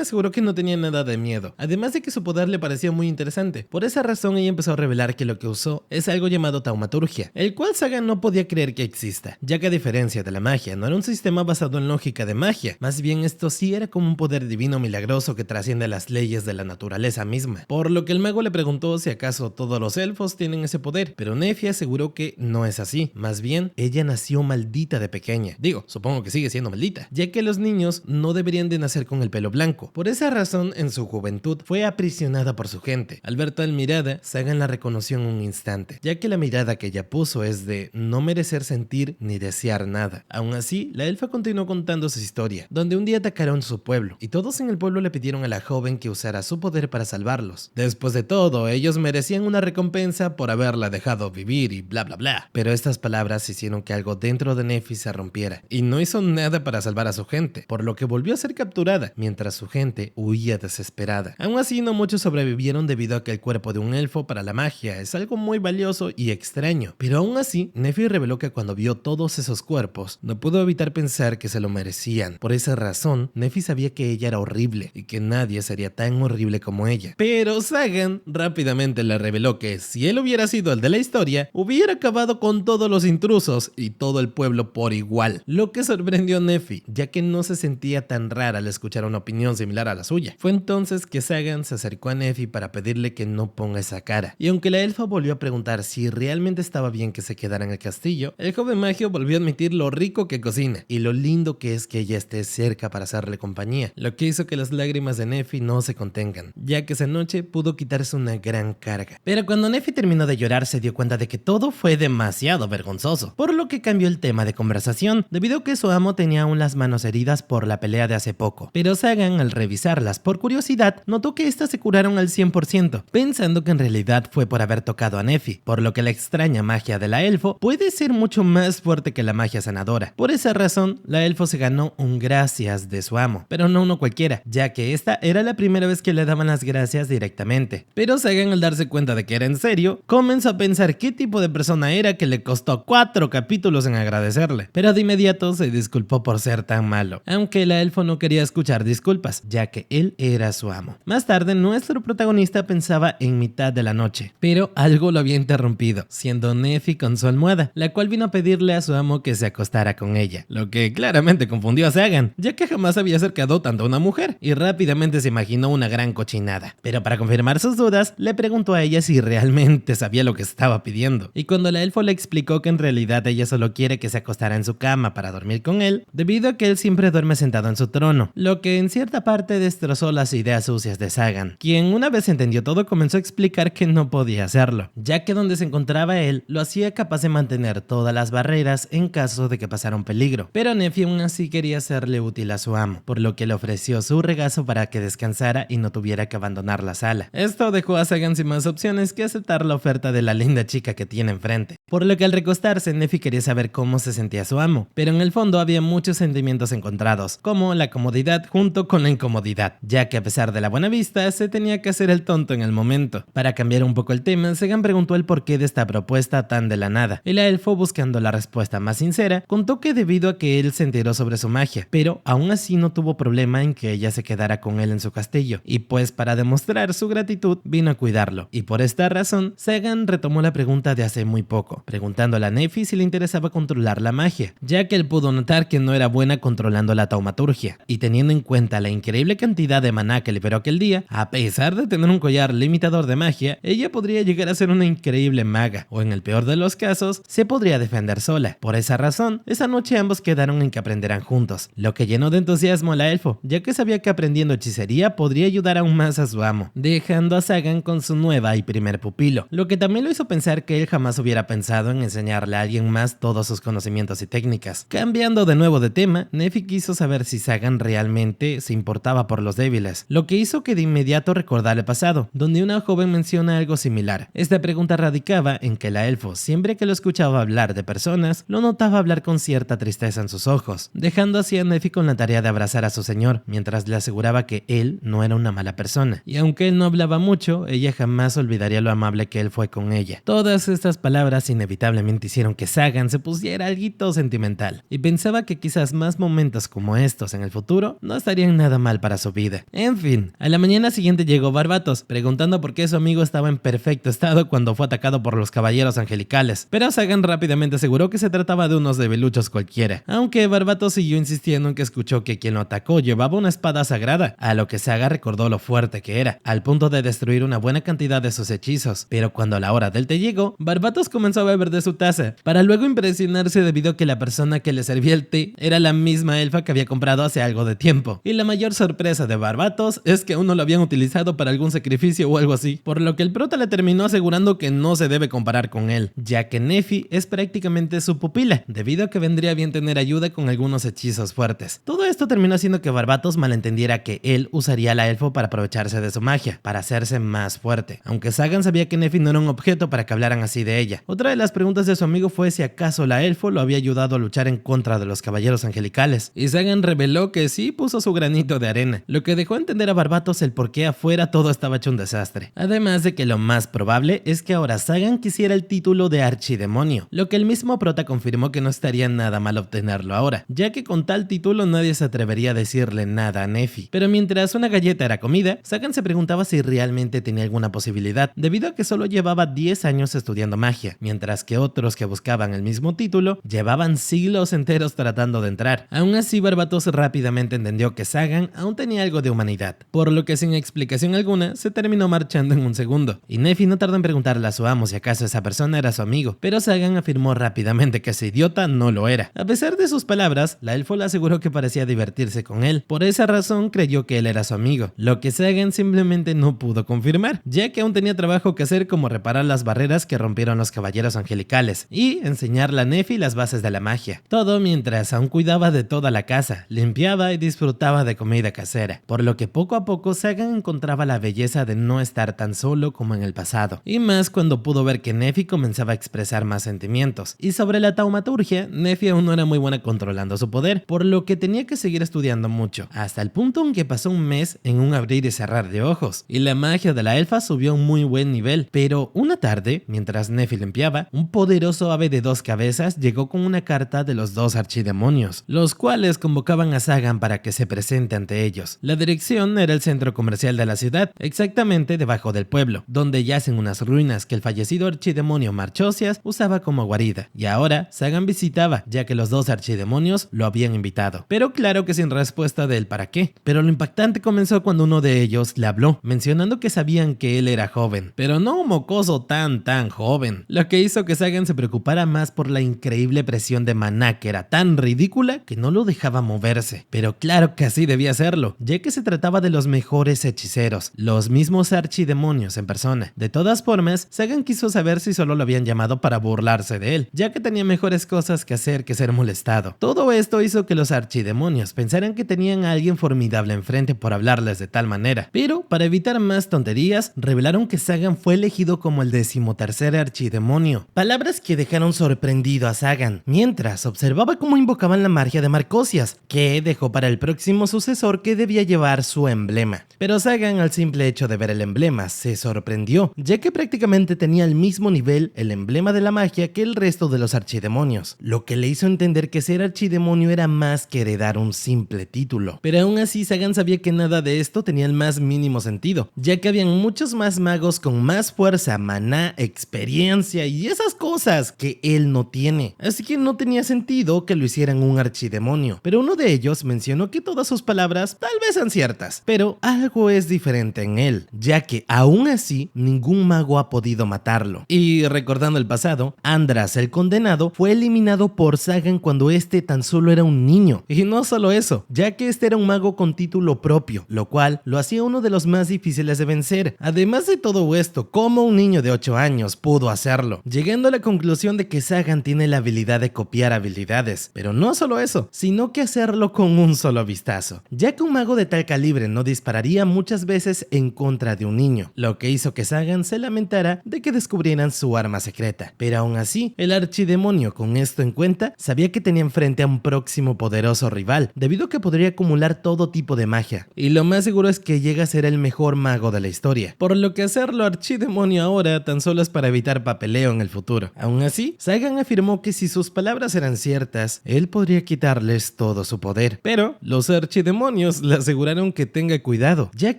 aseguró que no tenía nada de miedo, además de que su poder le parecía muy interesante. Por esa razón ella empezó a revelar que lo que usó es algo llamado taumaturgia, el cual Sagan no podía creer que exista, ya que a diferencia de la magia, no era un sistema basado en lógica de magia, más bien esto sí era como un poder divino milagroso que trasciende las leyes de la naturaleza misma. Por lo que el mago le preguntó si acaso todos los elfos tienen ese poder, pero Neffy aseguró que no es así, más bien ella nació maldita de pequeña. Digo, supongo que sigue siendo maldita, ya que los niños no deberían de nacer con el pelo blanco. Por esa razón, en su juventud fue aprisionada por su gente. Al ver tal mirada, Sagan la reconoció en un instante, ya que la mirada que ella puso es de no merecer sentir ni desear nada. Aún así, la elfa continuó contando su historia, donde un día atacaron su pueblo, y todos en el pueblo le pidieron a la joven que usara su poder para salvarlos. Después de todo, ellos merecían una recompensa por haberla dejado vivir y bla bla bla. Pero estas palabras hicieron que algo dentro de Neffy se rompiera, y no hizo nada para salvar a su gente, por lo que volvió a ser capturada, mientras su gente huía desesperada. Aún así, no muchos sobrevivieron debido a que el cuerpo de un elfo para la magia es algo muy valioso y extraño. Pero aún así, Neffy reveló que cuando vio todos esos cuerpos, no pudo evitar pensar que se lo merecían. Por esa razón, Neffy sabía que ella era horrible y que nadie sería tan horrible como ella. Pero Sagan rápidamente le reveló que si él hubiera sido el de la historia, hubiera acabado con todos los intrusos y todo el pueblo por igual, lo que sorprendió a Neffy, ya que no se sentía tan rara al escuchar una opinión similar a la suya. Fue entonces que Sagan se acercó a Neffy para pedirle que no ponga esa cara, y aunque la elfa volvió a preguntar si realmente estaba bien que se quedara en el castillo, el joven magio volvió a admitir lo rico que cocina y lo lindo que es que ella esté cerca para hacerle compañía, lo que hizo que las lágrimas de Neffy no se contengan, ya que esa noche pudo quitarse una gran carga. Pero cuando Neffy terminó de llorar, se dio cuenta de que todo fue demasiado vergonzoso, por lo que cambió el tema de conversación, debido a que su amo tenía aún las manos heridas por la pelea de hace poco. Pero Sagan, al revisarlas por curiosidad, notó que estas se curaron al 100%, pensando que en realidad fue por haber tocado a Neffy, por lo que la extraña magia de la elfo puede ser mucho más fuerte que la magia sanadora. Por esa razón, la elfo se ganó un gracias de su amo, pero no uno cualquiera, ya que esta era la primera vez que le daban las gracias directamente. Pero Sagan, al darse cuenta de que era en serio, comenzó a pensar qué tipo de persona era que le costó 4 capítulos en agradecerle, pero de inmediato se disculpó por ser tan malo, aunque la elfo no quería escuchar disculpas, ya que él era su amo. Más tarde, nuestro protagonista pensaba en mitad de la noche, pero algo lo había interrumpido, siendo Neffy con su almohada, la cual vino a pedirle a su amo que se acostara con ella, lo que claramente confundió a Sagan, ya que jamás había acercado tanto a una mujer, y rápidamente se imaginó una gran cochinada. Pero para confirmar sus dudas, le preguntó a ella si realmente sabía lo que estaba pidiendo, y cuando la elfo le explicó que en realidad ella solo quiere que se acostara en su cama para dormir con él, debido a que él siempre duerme sentado en su trono, lo que en cierta parte destrozó las ideas sucias de Sagan, quien una vez entendió todo comenzó a explicar que no podía hacerlo, ya que donde se encontraba él lo hacía capaz de mantener todas las barreras en caso de que pasara un peligro. Pero Neffy aún así quería serle útil a su amo, por lo que le ofreció su regazo para que descansara y no tuviera que abandonar la sala. Esto dejó a Sagan sin más opciones que aceptar la oferta de la linda chica que tiene enfrente, por lo que al recostarse Neffy quería saber cómo se sentía su amo, pero en el fondo había muchos sentimientos encontrados, como la comodidad junto con la incomodidad, ya que a pesar de la buena vista se tenía que hacer el tonto en el momento. Para cambiar un poco el tema, Sagan preguntó el porqué de esta propuesta tan de la nada, y la elfo, buscando la respuesta más sincera, contó que debido a que él se enteró sobre su magia, pero aún así no tuvo problema en que ella se quedara con él en su castillo, y pues para demostrar su gratitud vino a cuidarlo, y por esta razón Sagan retomó la pregunta de hace muy poco, preguntándole a Neffy si le interesaba controlar la magia, ya que él pudo notar que no era buena controlando la taumaturgia, y teniendo en cuenta la increíble cantidad de maná que liberó aquel día, a pesar de tener un collar limitador de magia, ella podría llegar a ser una increíble maga, o en el peor de los casos, se podría defender sola. Por esa razón, esa noche ambos quedaron en que aprenderán juntos, lo que llenó de entusiasmo a la elfo, ya que sabía que aprendiendo hechicería podría ayudar aún más a su amo, dejando a Sagan con su nueva y primer pupilo, lo que también lo hizo pensar que él jamás hubiera pensado pensado en enseñarle a alguien más todos sus conocimientos y técnicas. Cambiando de nuevo de tema, Nefi quiso saber si Sagan realmente se importaba por los débiles, lo que hizo que de inmediato recordara el pasado, donde una joven menciona algo similar. Esta pregunta radicaba en que la elfo, siempre que lo escuchaba hablar de personas, lo notaba hablar con cierta tristeza en sus ojos, dejando así a Nefi con la tarea de abrazar a su señor, mientras le aseguraba que él no era una mala persona. Y aunque él no hablaba mucho, ella jamás olvidaría lo amable que él fue con ella. Todas estas palabras inevitablemente hicieron que Sagan se pusiera algo sentimental, y pensaba que quizás más momentos como estos en el futuro no estarían nada mal para su vida. En fin, a la mañana siguiente llegó Barbatos, preguntando por qué su amigo estaba en perfecto estado cuando fue atacado por los caballeros angelicales, pero Sagan rápidamente aseguró que se trataba de unos debiluchos cualquiera, aunque Barbatos siguió insistiendo en que escuchó que quien lo atacó llevaba una espada sagrada, a lo que Saga recordó lo fuerte que era, al punto de destruir una buena cantidad de sus hechizos. Pero cuando la hora del té llegó, Barbatos comenzó a beber de su taza, para luego impresionarse debido a que la persona que le servía el té era la misma elfa que había comprado hace algo de tiempo. Y la mayor sorpresa de Barbatos es que aún no lo habían utilizado para algún sacrificio o algo así, por lo que el prota le terminó asegurando que no se debe comparar con él, ya que Nefi es prácticamente su pupila, debido a que vendría bien tener ayuda con algunos hechizos fuertes. Todo esto terminó haciendo que Barbatos malentendiera que él usaría a la elfo para aprovecharse de su magia, para hacerse más fuerte, aunque Sagan sabía que Nefi no era un objeto para que hablaran así de ella. Otra de las preguntas de su amigo fue si acaso la elfo lo había ayudado a luchar en contra de los caballeros angelicales, y Sagan reveló que sí puso su granito de arena, lo que dejó entender a Barbatos el por qué afuera todo estaba hecho un desastre. Además de que lo más probable es que ahora Sagan quisiera el título de archidemonio, lo que el mismo prota confirmó que no estaría nada mal obtenerlo ahora, ya que con tal título nadie se atrevería a decirle nada a Nefi. Pero mientras una galleta era comida, Sagan se preguntaba si realmente tenía alguna posibilidad, debido a que solo llevaba 10 años estudiando magia, mientras que otros que buscaban el mismo título llevaban siglos enteros tratando de entrar. Aún así, Barbatos rápidamente entendió que Sagan aún tenía algo de humanidad, por lo que sin explicación alguna se terminó marchando en un segundo, y Nefi no tardó en preguntarle a su amo si acaso esa persona era su amigo, pero Sagan afirmó rápidamente que ese idiota no lo era. A pesar de sus palabras, la elfo le aseguró que parecía divertirse con él, por esa razón creyó que él era su amigo, lo que Sagan simplemente no pudo confirmar, ya que aún tenía trabajo que hacer, como reparar las barreras que rompieron los caballeros angelicales y enseñarle a Nefi las bases de la magia. Todo mientras aún cuidaba de toda la casa, limpiaba y disfrutaba de comida casera, por lo que poco a poco Sagan encontraba la belleza de no estar tan solo como en el pasado, y más cuando pudo ver que Nefi comenzaba a expresar más sentimientos. Y sobre la taumaturgia, Nefi aún no era muy buena controlando su poder, por lo que tenía que seguir estudiando mucho, hasta el punto en que pasó un mes en un abrir y cerrar de ojos, y la magia de la elfa subió a un muy buen nivel. Pero una tarde, mientras Nefi limpiaba, un poderoso ave de 2 cabezas llegó con una carta de los 2 archidemonios, los cuales convocaban a Sagan para que se presente ante ellos. La dirección era el centro comercial de la ciudad, exactamente debajo del pueblo, donde yacen unas ruinas que el fallecido archidemonio Marchosias usaba como guarida, y ahora Sagan visitaba, ya que los 2 archidemonios lo habían invitado, pero claro que sin respuesta del para qué. Pero lo impactante comenzó cuando uno de ellos le habló, mencionando que sabían que él era joven, pero no un mocoso tan joven, lo que hizo que Sagan se preocupara más por la increíble presión de maná, que era tan ridícula que no lo dejaba moverse. Pero claro que así debía hacerlo, ya que se trataba de los mejores hechiceros, los mismos archidemonios en persona. De todas formas, Sagan quiso saber si solo lo habían llamado para burlarse de él, ya que tenía mejores cosas que hacer que ser molestado. Todo esto hizo que los archidemonios pensaran que tenían a alguien formidable enfrente por hablarles de tal manera, pero para evitar más tonterías, revelaron que Sagan fue elegido como el 13º archidemonio, palabras que dejaron sorprendido a Sagan, mientras observaba cómo invocaban la magia de Marcosias, que dejó para el próximo sucesor que debía llevar su emblema. Pero Sagan, al simple hecho de ver el emblema, se sorprendió, ya que prácticamente tenía al mismo nivel el emblema de la magia que el resto de los archidemonios, lo que le hizo entender que ser archidemonio era más que heredar un simple título. Pero aún así, Sagan sabía que nada de esto tenía el más mínimo sentido, ya que habían muchos más magos con más fuerza, maná, experiencia y esas cosas que él no tiene, así que no tenía sentido que lo hicieran un archidemonio. Pero uno de ellos mencionó que todas sus palabras tal vez sean ciertas, pero algo es diferente en él, ya que aún así ningún mago ha podido matarlo. Y recordando el pasado, Andras el condenado fue eliminado por Sagan cuando este tan solo era un niño, y no solo eso, ya que este era un mago con título propio, lo cual lo hacía uno de los más difíciles de vencer. Además de todo esto, ¿cómo un niño de 8 años pudo hacerlo? llegando a la conclusión de que Sagan tiene la habilidad de copiar habilidades, pero no solo eso, sino que hacerlo con un solo vistazo, ya que un mago de tal calibre no dispararía muchas veces en contra de un niño, lo que hizo que Sagan se lamentara de que descubrieran su arma secreta. Pero aún así, el archidemonio, con esto en cuenta, sabía que tenía enfrente a un próximo poderoso rival, debido a que podría acumular todo tipo de magia, y lo más seguro es que llega a ser el mejor mago de la historia, por lo que hacerlo archidemonio ahora tan solo es para evitar papeleo en el futuro. Aún así, Sagan afirmó que si sus palabras eran ciertas, él podría quitarles todo su poder, pero los archidemonios le aseguraron que tenga cuidado, ya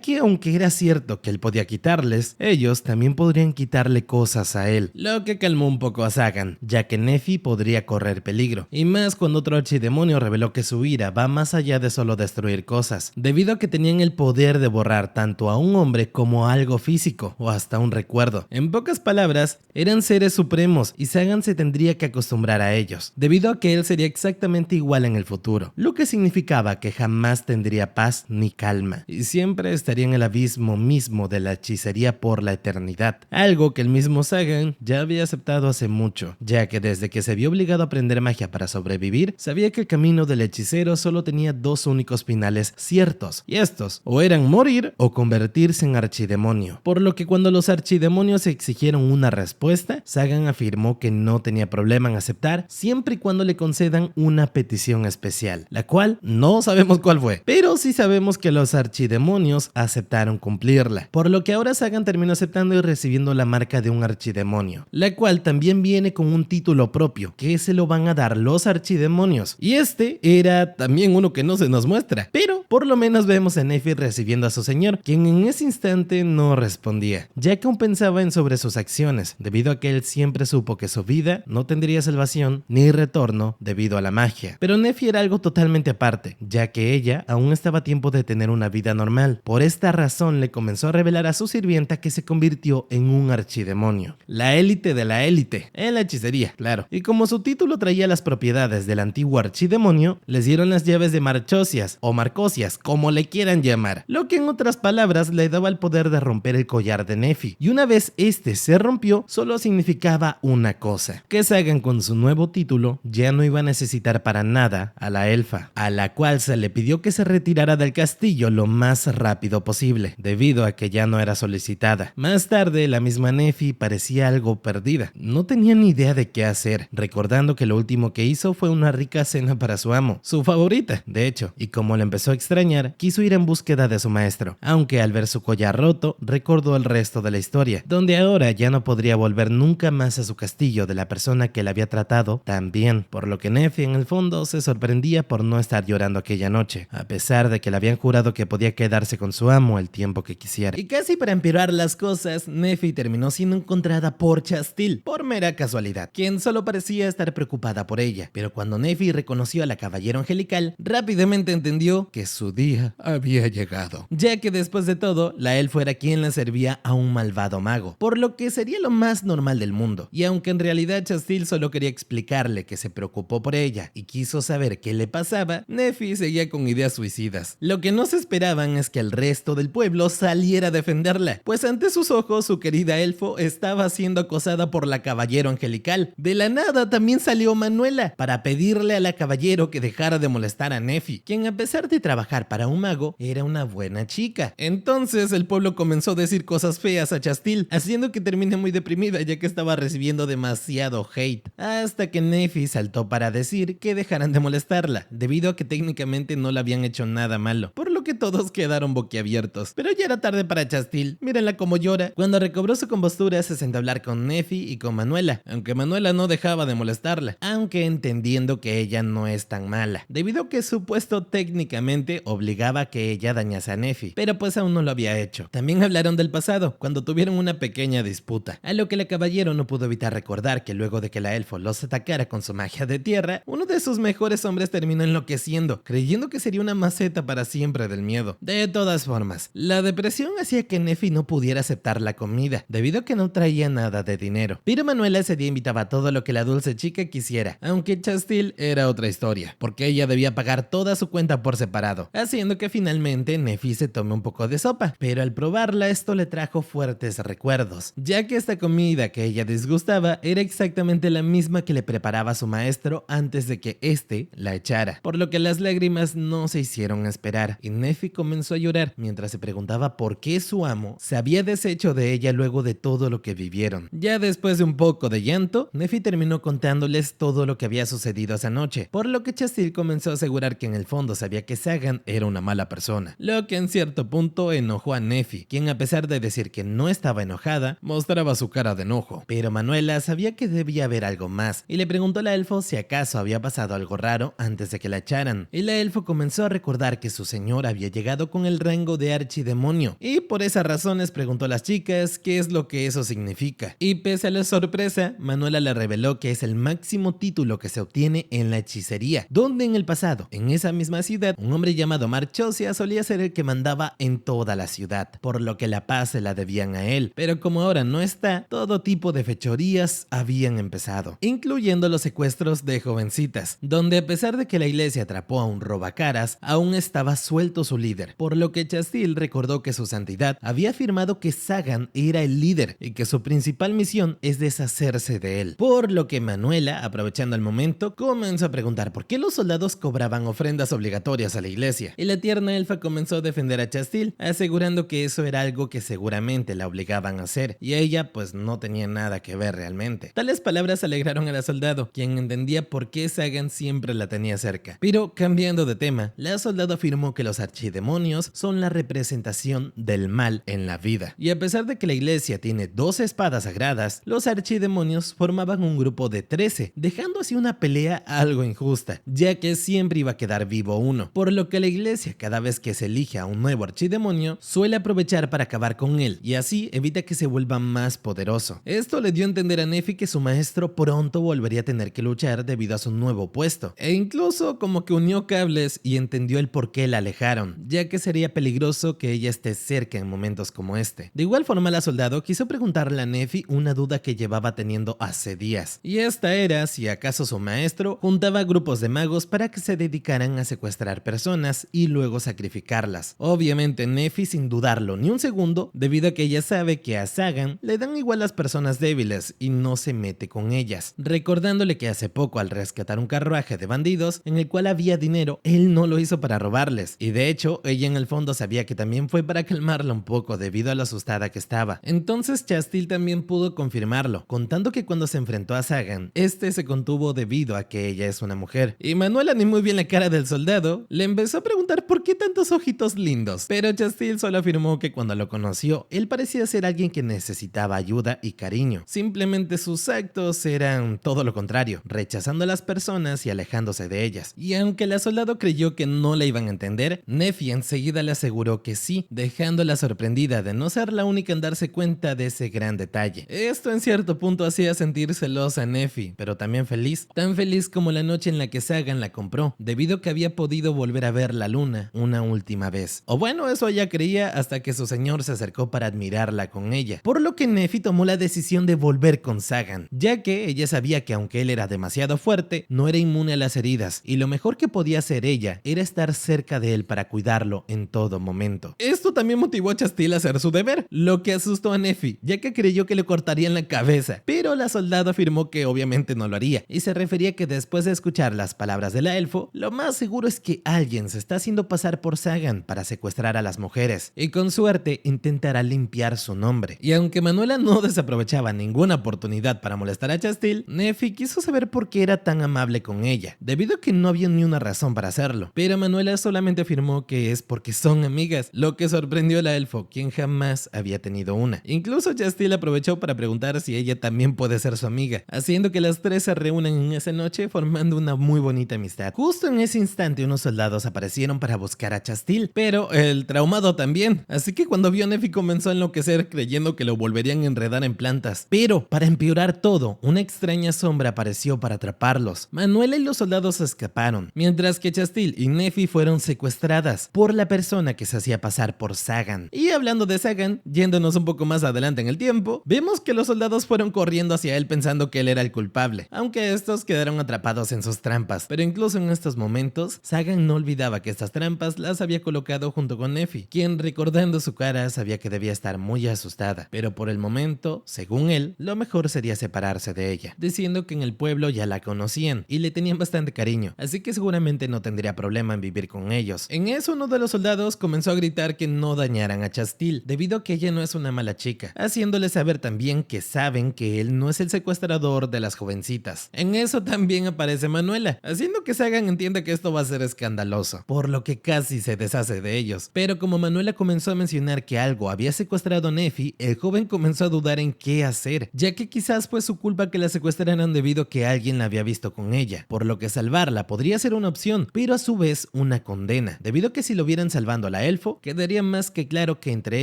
que aunque era cierto que él podía quitarles, ellos también podrían quitarle cosas a él, lo que calmó un poco a Sagan, ya que Nephi podría correr peligro, y más cuando otro archidemonio reveló que su ira va más allá de solo destruir cosas, debido a que tenían el poder de borrar tanto a un hombre como a algo físico o hasta un recuerdo. En pocas palabras, eran seres supremos y Sagan se tendría que acostumbrar a ellos, debido a que él sería exactamente igual en el futuro, lo que significaba que jamás tendría paz ni calma, y siempre estaría en el abismo mismo de la hechicería por la eternidad, algo que el mismo Sagan ya había aceptado hace mucho, ya que desde que se vio obligado a aprender magia para sobrevivir, sabía que el camino del hechicero solo tenía dos únicos finales ciertos, y estos o eran morir o convertirse en archidemonio, por lo que cuando los archidemonios exigieron una respuesta, Sagan afirmó que no tenía problema en aceptar siempre y cuando le concedan una petición especial, la cual no sabemos cuál fue, pero sí sabemos que los archidemonios aceptaron cumplirla, por lo que ahora Sagan terminó aceptando y recibiendo la marca de un archidemonio, la cual también viene con un título propio que se lo van a dar los archidemonios, y este era también uno que no se nos muestra, pero por lo menos vemos a Nephi recibiendo a su señor, quien en ese instante no respondía, ya que aún pensaba en sobre sus acciones, debido a que él siempre supo que su vida no tendría salvación ni retorno debido a la magia. Pero Nephi era algo totalmente aparte, ya que ella aún estaba a tiempo de tener una vida normal. Por esta razón le comenzó a revelar a su sirvienta que se convirtió en un archidemonio, la élite de la élite, en la hechicería, claro. Y como su título traía las propiedades del antiguo archidemonio, les dieron las llaves de Marchosias o Marcosias, como le quieran llamar, lo que en otras palabras le daba el poder de romper el collar de Nephi. Y una vez este se rompió, solo significaba una cosa, que Sagan con su nuevo título ya no iba a necesitar para nada a la elfa, a la cual se le pidió que se retirara del castillo lo más rápido posible, debido a que ya no era solicitada. Más tarde, la misma Nephi parecía algo perdida, no tenía ni idea de qué hacer, recordando que lo último que hizo fue una rica cena para su amo, su favorita, de hecho, y como le empezó a extrañar, quiso ir en búsqueda de su maestro, aunque al ver su collar roto, recordó el resto de la historia, donde ahora ya no podría volver nunca más a su castillo de la persona que le había tratado tan bien, por lo que Nephi en el fondo se sorprendía por no estar llorando aquella noche, a pesar de que le habían jurado que podía quedarse con su amo el tiempo que quisiera. Y casi para empeorar las cosas, Nephi terminó siendo encontrada por Chastil, por mera casualidad, quien solo parecía estar preocupada por ella, pero cuando Nephi reconoció a la caballero angelical, rápidamente entendió que su día había llegado, ya que después de todo, la elfa era quien le servía a un malvado mago, por lo que sería lo más normal del mundo, y aunque en realidad Chastil solo quería explicarle que se preocupó por ella y quiso saber qué le pasaba, Nephi seguía con ideas suicidas. Lo que no se esperaban es que el resto del pueblo saliera a defenderla, pues ante sus ojos su querida elfo estaba siendo acosada por la caballero angelical. De la nada también salió Manuela para pedirle a la caballero que dejara de molestar a Nephi, quien a pesar de trabajar para un mago, era una buena chica. Entonces el pueblo comenzó a decir cosas feas a Chastil, haciendo que termine muy deprimida ya que estaba recibiendo demasiado hate, hasta que Nephi saltó para decir que dejaran de molestarla, debido a que técnicamente no le habían hecho nada malo, por lo que todos quedaron boquiabiertos. Pero ya era tarde para Chastil, mírenla como llora. Cuando recobró su compostura se sentó a hablar con Nephi y con Manuela, aunque Manuela no dejaba de molestarla, aunque entendiendo que ella no es tan mala, debido a que su puesto técnicamente obligaba a que ella dañase a Nephi, pero pues aún no lo había hecho. También hablaron del pasado, cuando tuvieron una pequeña disputa, a lo que la caballero no pudo evitar recordar que luego de que la elfo los atacara con su magia de tierra, uno de sus mejores hombres terminó enloqueciendo, creyendo que sería una maceta para siempre del miedo. De todas formas, la depresión hacía que Nephi no pudiera aceptar la comida, debido a que no traía nada de dinero. Pero Manuela ese día invitaba todo lo que la dulce chica quisiera, aunque Chastil era otra historia, porque ella debía pagar toda su cuenta por separado, haciendo que finalmente Nephi se tome un poco de sopa, pero al probarla esto le trajo fuertes recuerdos, ya que esta comida que ella ella disgustaba era exactamente la misma que le preparaba su maestro antes de que éste la echara, por lo que las lágrimas no se hicieron esperar y Nefi comenzó a llorar mientras se preguntaba por qué su amo se había deshecho de ella luego de todo lo que vivieron. Ya después de un poco de llanto, Nefi terminó contándoles todo lo que había sucedido esa noche, por lo que Chastil comenzó a asegurar que en el fondo sabía que Sagan era una mala persona, lo que en cierto punto enojó a Nefi, quien a pesar de decir que no estaba enojada, mostraba su cara de enojo. Pero Manuela sabía que debía haber algo más y le preguntó a la elfo si acaso había pasado algo raro antes de que la echaran, y la elfo comenzó a recordar que su señor había llegado con el rango de archidemonio y por esas razones preguntó a las chicas qué es lo que eso significa. Y pese a la sorpresa, Manuela le reveló que es el máximo título que se obtiene en la hechicería, donde en el pasado, en esa misma ciudad, un hombre llamado Marchosia solía ser el que mandaba en toda la ciudad, por lo que la paz se la debían a él. Pero como ahora no está, todo tipo de fechorías habían empezado, incluyendo los secuestros de jovencitas, donde a pesar de que la iglesia atrapó a un robacaras, aún estaba suelto su líder, por lo que Chastil recordó que su santidad había afirmado que Sagan era el líder y que su principal misión es deshacerse de él, por lo que Manuela, aprovechando el momento, comenzó a preguntar por qué los soldados cobraban ofrendas obligatorias a la iglesia, y la tierna elfa comenzó a defender a Chastil, asegurando que eso era algo que seguramente la obligaban a hacer, y ella pues no tenía nada que ver realmente. Tales palabras alegraron a la soldado, quien entendía por qué Sagan siempre la tenía cerca. Pero cambiando de tema, la soldado afirmó que los archidemonios son la representación del mal en la vida, y a pesar de que la iglesia tiene 12 espadas sagradas, los archidemonios formaban un grupo de 13, dejando así una pelea algo injusta, ya que siempre iba a quedar vivo uno, por lo que la iglesia cada vez que se elige a un nuevo archidemonio suele aprovechar para acabar con él y así evita que se vuelva más poderoso. Esto le dio a entender a Nefi que su maestro pronto volvería a tener que luchar debido a su nuevo puesto, e incluso como que unió cables y entendió el por qué la alejaron, ya que sería peligroso que ella esté cerca en momentos como este. De igual forma, la soldado quiso preguntarle a Nefi una duda que llevaba teniendo hace días, y esta era si acaso su maestro juntaba grupos de magos para que se dedicaran a secuestrar personas y luego sacrificarlas. Obviamente Nefi, sin dudarlo ni un segundo, debido a que ella sabe que a Sagan le dan igual las personas débiles y no se mete con ellas, recordándole que hace poco al rescatar un carruaje de bandidos en el cual había dinero, él no lo hizo para robarles, y de hecho ella en el fondo sabía que también fue para calmarla un poco debido a lo asustada que estaba. Entonces Chastil también pudo confirmarlo, contando que cuando se enfrentó a Sagan, este se contuvo debido a que ella es una mujer, y Manuela, ni muy bien la cara del soldado, le empezó a preguntar por qué tantos ojitos lindos, pero Chastil solo afirmó que cuando lo conoció, él parecía ser alguien que necesitaba ayuda y cariño. Simplemente sus actos eran todo lo contrario, rechazando a las personas y alejándose de ellas. Y aunque la soldado creyó que no la iban a entender, Nefi enseguida le aseguró que sí, dejándola sorprendida de no ser la única en darse cuenta de ese gran detalle. Esto en cierto punto hacía sentir celosa a Nefi, pero también feliz, tan feliz como la noche en la que Sagan la compró, debido a que había podido volver a ver la luna una última vez. O bueno, eso ella creía hasta que su señor se acercó para admirarla con ella, por lo que Nefi tomó la decisión de volver con Sagan, ya que ella sabía que aunque él era demasiado fuerte, no era inmune a las heridas, y lo mejor que podía hacer ella era estar cerca de él para cuidarlo en todo momento. Esto también motivó a Chastil a hacer su deber, lo que asustó a Nefi, ya que creyó que le cortarían la cabeza, pero la soldado afirmó que obviamente no lo haría, y se refería que después de escuchar las palabras de la elfo, lo más seguro es que alguien se está haciendo pasar por Sagan para secuestrar a las mujeres, y con suerte intentará limpiar su nombre. Y aunque Manuela no desaprovechaba ninguna oportunidad para molestar a Chastil, Nefi quiso saber por qué era tan amable con ella, debido a que no había ni una razón para hacerlo, pero Manuela solamente afirmó que es porque son amigas, lo que sorprendió a la elfo, quien jamás había tenido una. Incluso Chastil aprovechó para preguntar si ella también puede ser su amiga, haciendo que las tres se reúnan en esa noche formando una muy bonita amistad. Justo en ese instante unos soldados aparecieron para buscar a Chastil, pero el traumado también, así que cuando vio a Nefi comenzó a enloquecer creyendo que lo volverían a enredar en plantas, pero para empeorar todo, una extraña sombra apareció para atraparlos. Manuela y los soldados escaparon, mientras que Chastil y Nefi fueron secuestradas por la persona que se hacía pasar por Sagan. Y hablando de Sagan, yéndonos un poco más adelante en el tiempo, vemos que los soldados fueron corriendo hacia él pensando que él era el culpable, aunque estos quedaron atrapados en sus trampas. Pero incluso en estos momentos, Sagan no olvidaba que estas trampas las había colocado junto con Nefi, quien recordando su cara sabía que debía estar muy asustada, pero por el momento, según con él, lo mejor sería separarse de ella, diciendo que en el pueblo ya la conocían y le tenían bastante cariño, así que seguramente no tendría problema en vivir con ellos. En eso uno de los soldados comenzó a gritar que no dañaran a Chastil, debido a que ella no es una mala chica, haciéndole saber también que saben que él no es el secuestrador de las jovencitas. En eso también aparece Manuela, haciendo que Sagan entienda que esto va a ser escandaloso, por lo que casi se deshace de ellos. Pero como Manuela comenzó a mencionar que algo había secuestrado a Nefi, el joven comenzó a dudar en qué hacer, ya que quizás fue su culpa que la secuestraran debido a que alguien la había visto con ella, por lo que salvarla podría ser una opción, pero a su vez una condena, debido a que si lo vieran salvando a la elfo, quedaría más que claro que entre